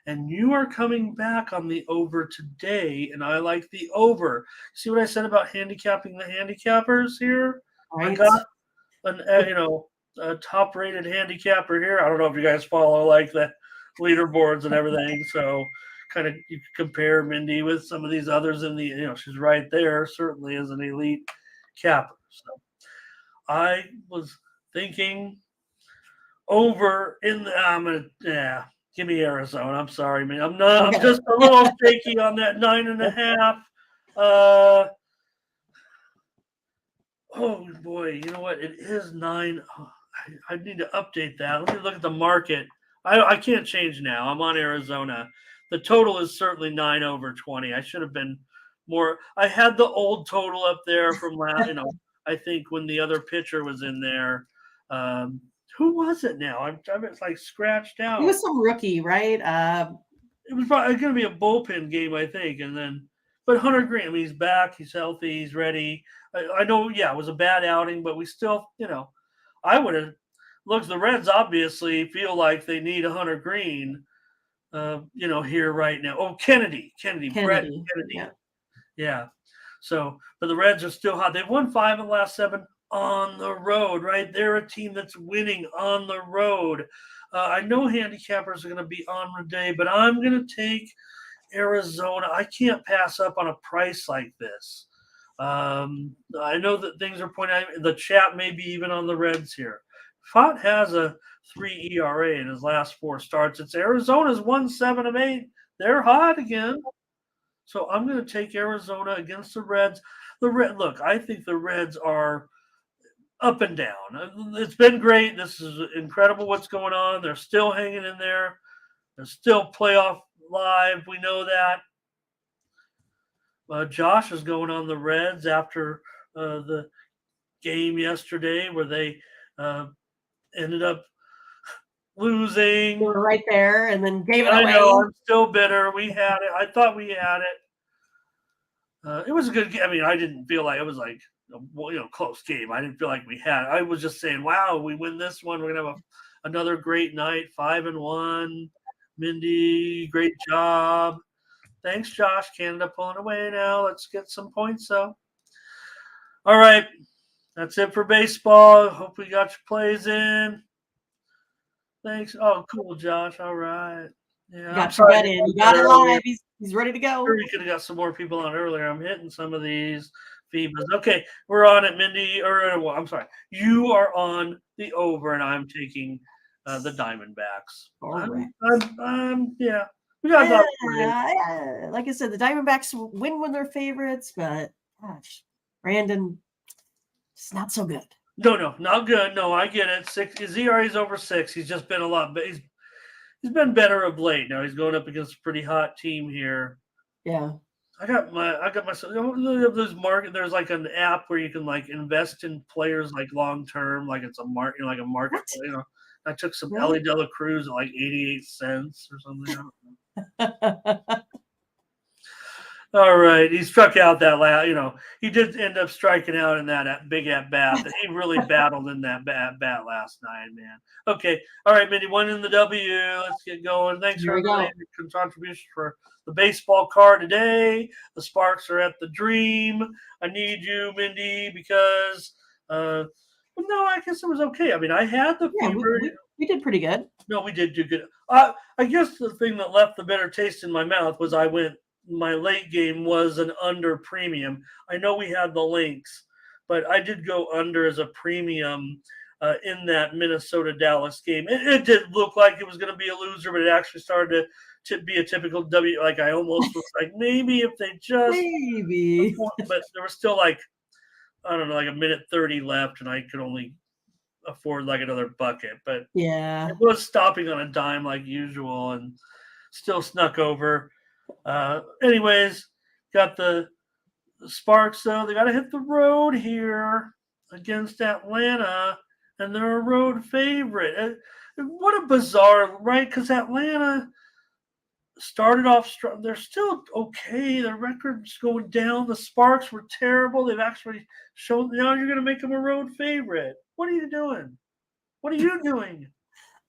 And you are coming back on the over today, and I like the over. See what I said about handicapping the handicappers here? Right. I got a top-rated handicapper here. I don't know if you guys follow like the leaderboards and everything, so kind of you can compare Mindy with some of these others in the she's right there, certainly as an elite capper. So I was thinking over in the give me Arizona. I'm sorry, man. I'm not. Okay. I'm just a little shaky on that 9.5. Oh boy, you know what? It is 9. Oh, I need to update that. Let me look at the market. I can't change now. I'm on Arizona. The total is certainly 9 over 20. I should have been more. I had the old total up there from last. I think when the other pitcher was in there. Who was it now? I'm like scratched out.
It was some rookie, right?
It was probably going to be a bullpen game, I think. But Hunter Green, I mean, he's back. He's healthy. He's ready. I know, it was a bad outing, but we still, I would have looked. The Reds obviously feel like they need a Hunter Green, here right now. Oh, Kennedy. Brett Kennedy. Yeah. So, but the Reds are still hot. They've won 5 of the last 7 on the road, right? They're a team that's winning on the road. I know handicappers are going to be on today, but I'm going to take Arizona. I can't pass up on a price like this. I know that things are pointing out. The chat may be even on the Reds here. Fott has a 3 ERA in his last 4 starts. It's Arizona's 1-7 of 8. They're hot again. So I'm going to take Arizona against the Reds. Look, I think the Reds are up and down. It's been great. This is incredible what's going on. They're still hanging in there. They're still playoff live. We know that. Josh is going on the Reds after the game yesterday where they ended up losing.
We were right there and then gave it away.
I know, I'm still bitter. We had it. I thought we had it. It was a good game. I mean, I didn't feel like it was like a close game. I didn't feel like we had. I was just saying, wow, we win this one. We're gonna have another great night. 5-1. Mindy, great job. Thanks, Josh. Canada pulling away now. Let's get some points, though. All right. That's it for baseball. Hope we got your plays in. Thanks. Oh, cool, Josh. All right. Yeah,
got your bet in. You got it live. He's ready to go.
Sure, you could have got some more people on earlier. I'm hitting some of these FIBAs. Okay, we're on it, Mindy. I'm sorry. You are on the over, and I'm taking the Diamondbacks.
All right.
Yeah. We got
like I said, the Diamondbacks win when they're favorites, but gosh, Brandon, it's not so good.
No, not good. No, I get it. His ERA is over 6. He's just been a lot. He's been better of late. Now he's going up against a pretty hot team here.
Yeah.
I got myself. There's market. There's like an app where you can like invest in players like long term, like it's a market, like a market. I took some Ellie De La Cruz at like 88 cents or something. All right, he struck out that he did end up striking out in that big at bat. He really battled in that bat last night, man. Okay, all right, Mindy, one in the W. Let's get going. Thanks for your contribution for the baseball card today. The Sparks are at the Dream. I need you, Mindy, because no, I guess it was okay. I mean, I had the fever.
We did pretty good.
No, we did do good. I guess the thing that left the bitter taste in my mouth was my late game was an under premium. I know we had the links, but I did go under as a premium in that Minnesota-Dallas game. It did look like it was going to be a loser, but it actually started to be a typical W. Like I almost was like, maybe if they just but there was still like, I don't know, like a minute 30 left, and I could only afford like another bucket. But
yeah,
it was stopping on a dime like usual and still snuck over. Anyways, got the Sparks, though. They got to hit the road here against Atlanta, and they're a road favorite. What a bizarre, right? Because Atlanta started off strong. They're still okay. Their record's going down. The Sparks were terrible. They've actually shown now you're going to make them a road favorite. What are you doing? What are you doing?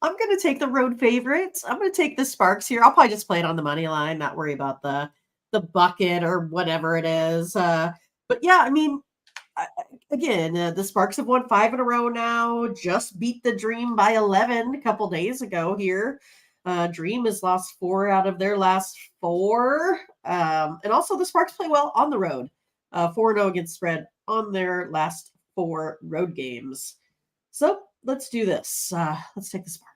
I'm going to take the road favorites. I'm going to take the Sparks here. I'll probably just play it on the money line, not worry about the bucket or whatever it is. But yeah, I mean, again, the Sparks have won 5 in a row now. Just beat the Dream by 11 a couple days ago here. Dream has lost 4 out of their last 4. And also the Sparks play well on the road. 4-0 against spread on their last 4 road games. So let's do this. Let's take the Sparks.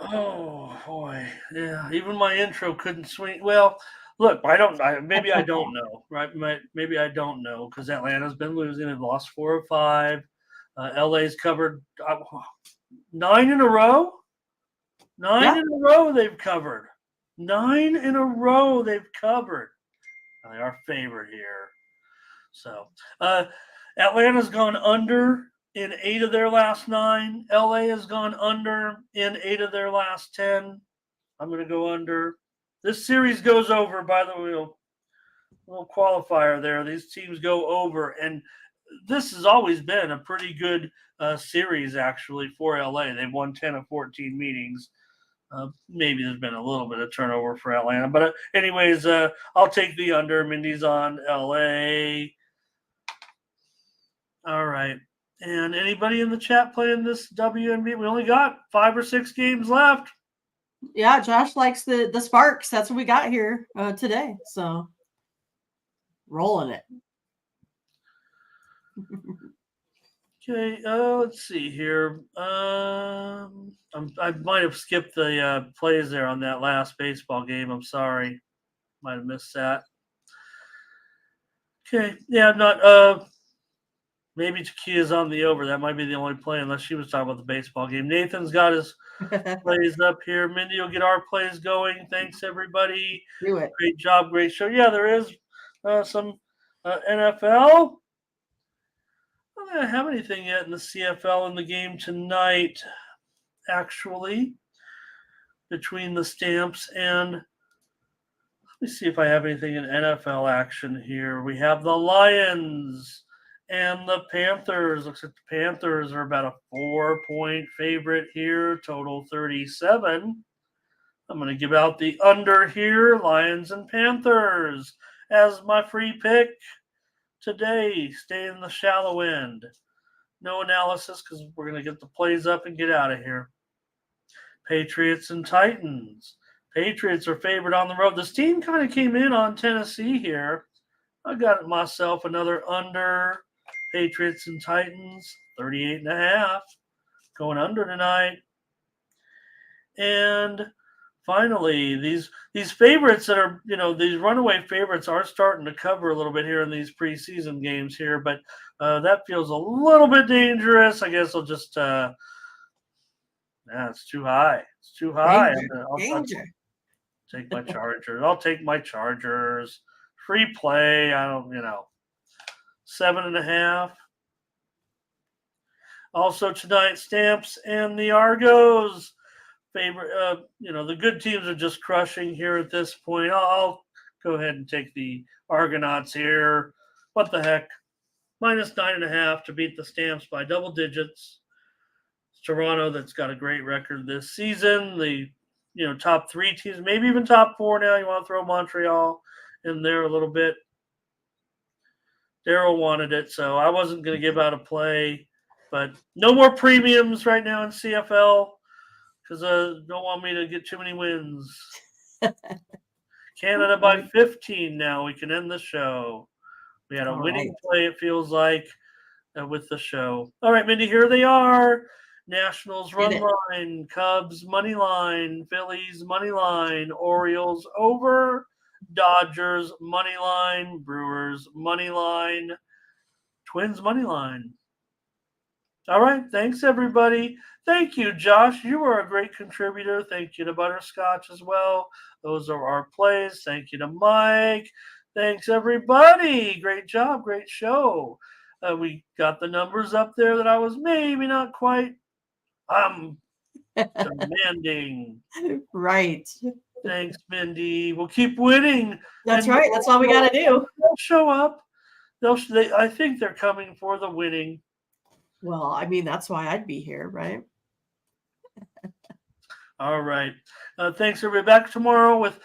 Oh boy, yeah. Even my intro couldn't swing. Well, look, maybe I don't know, right? Maybe I don't know because Atlanta's been losing. They've lost 4 of 5. LA's covered 9 in a row. 9 in a row they've covered. 9 in a row they've covered. They are favored here. So Atlanta's gone under in 8 of their last 9. LA has gone under in 8 of their last 10. I'm going to go under. This series goes over, by the way, little qualifier there. These teams go over, and this has always been a pretty good series, actually, for LA. They've won 10 of 14 meetings. Maybe there's been a little bit of turnover for Atlanta. But anyways, I'll take the under. Mindy's on LA. All right. And anybody in the chat playing this WNBA? We only got 5 or 6 games left.
Yeah, Josh likes the Sparks. That's what we got here today. So rolling it.
Okay, let's see here. I might have skipped the plays there on that last baseball game. I'm sorry. Might have missed that. Okay, yeah, not maybe Takia's on the over. That might be the only play, unless she was talking about the baseball game. Nathan's got his plays up here. Mindy will get our plays going. Thanks, everybody.
Do it.
Great job, great show. Yeah, there is some NFL. I don't think I have anything yet in the CFL in the game tonight, actually, between the Stamps and let me see if I have anything in NFL action here. We have the Lions and the Panthers. Looks like the Panthers are about a 4-point favorite here, total 37. I'm going to give out the under here, Lions and Panthers, as my free pick today. Stay in the shallow end. No analysis because we're going to get the plays up and get out of here. Patriots and Titans. Patriots are favored on the road. This team kind of came in on Tennessee here. I got myself another under. Patriots and Titans, 38.5. Going under tonight. And finally, these favorites that are, these runaway favorites are starting to cover a little bit here in these preseason games here, but that feels a little bit dangerous. I guess I'll just, it's too high. It's too high.
Danger.
Take my Chargers. I'll take my Chargers. Free play. I don't, 7.5. Also tonight, Stamps and the Argos. Favorite, the good teams are just crushing here at this point. I'll go ahead and take the Argonauts here. What the heck? -9.5 to beat the Stamps by double digits. It's Toronto that's got a great record this season. The top 3 teams, maybe even top 4 now. You want to throw Montreal in there a little bit. Daryl wanted it, so I wasn't going to give out a play. But no more premiums right now in CFL because don't want me to get too many wins. Canada by 15 now. We can end the show. We had a winning play, it feels like, with the show. All right, Mindy, here they are. Nationals run line, Cubs money line, Phillies money line, Orioles over, Dodgers money line, Brewers money line, Twins money line. All right, thanks everybody. Thank you, Josh. You were a great contributor. Thank you to Butterscotch as well. Those are our plays. Thank you to Mike. Thanks everybody. Great job, great show. We got the numbers up there that I was maybe not quite demanding.
Right.
Thanks, Mindy. We'll keep winning.
That's right. That's all we got to do.
They'll show up. I think they're coming for the winning.
Well, I mean, that's why I'd be here, right?
All right. Thanks, everybody. Back tomorrow with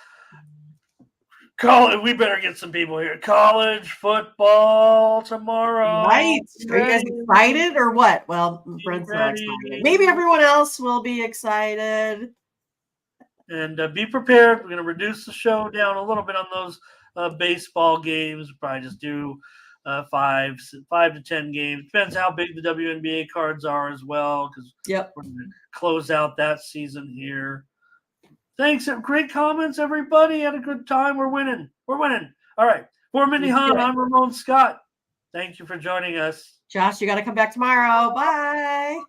college. We better get some people here. College football tomorrow.
Right. Are you guys excited or what? Well, Brent's not excited. Maybe everyone else will be excited.
And be prepared. We're going to reduce the show down a little bit on those baseball games. We'll probably just do 5 to 10 games. Depends how big the WNBA cards are as well, because we're going to close out that season here. Thanks. Great comments, everybody. Had a good time. We're winning. All right. For Mindy Hahne, I'm Ramon Scott. Thank you for joining us.
Josh, you got to come back tomorrow. Bye.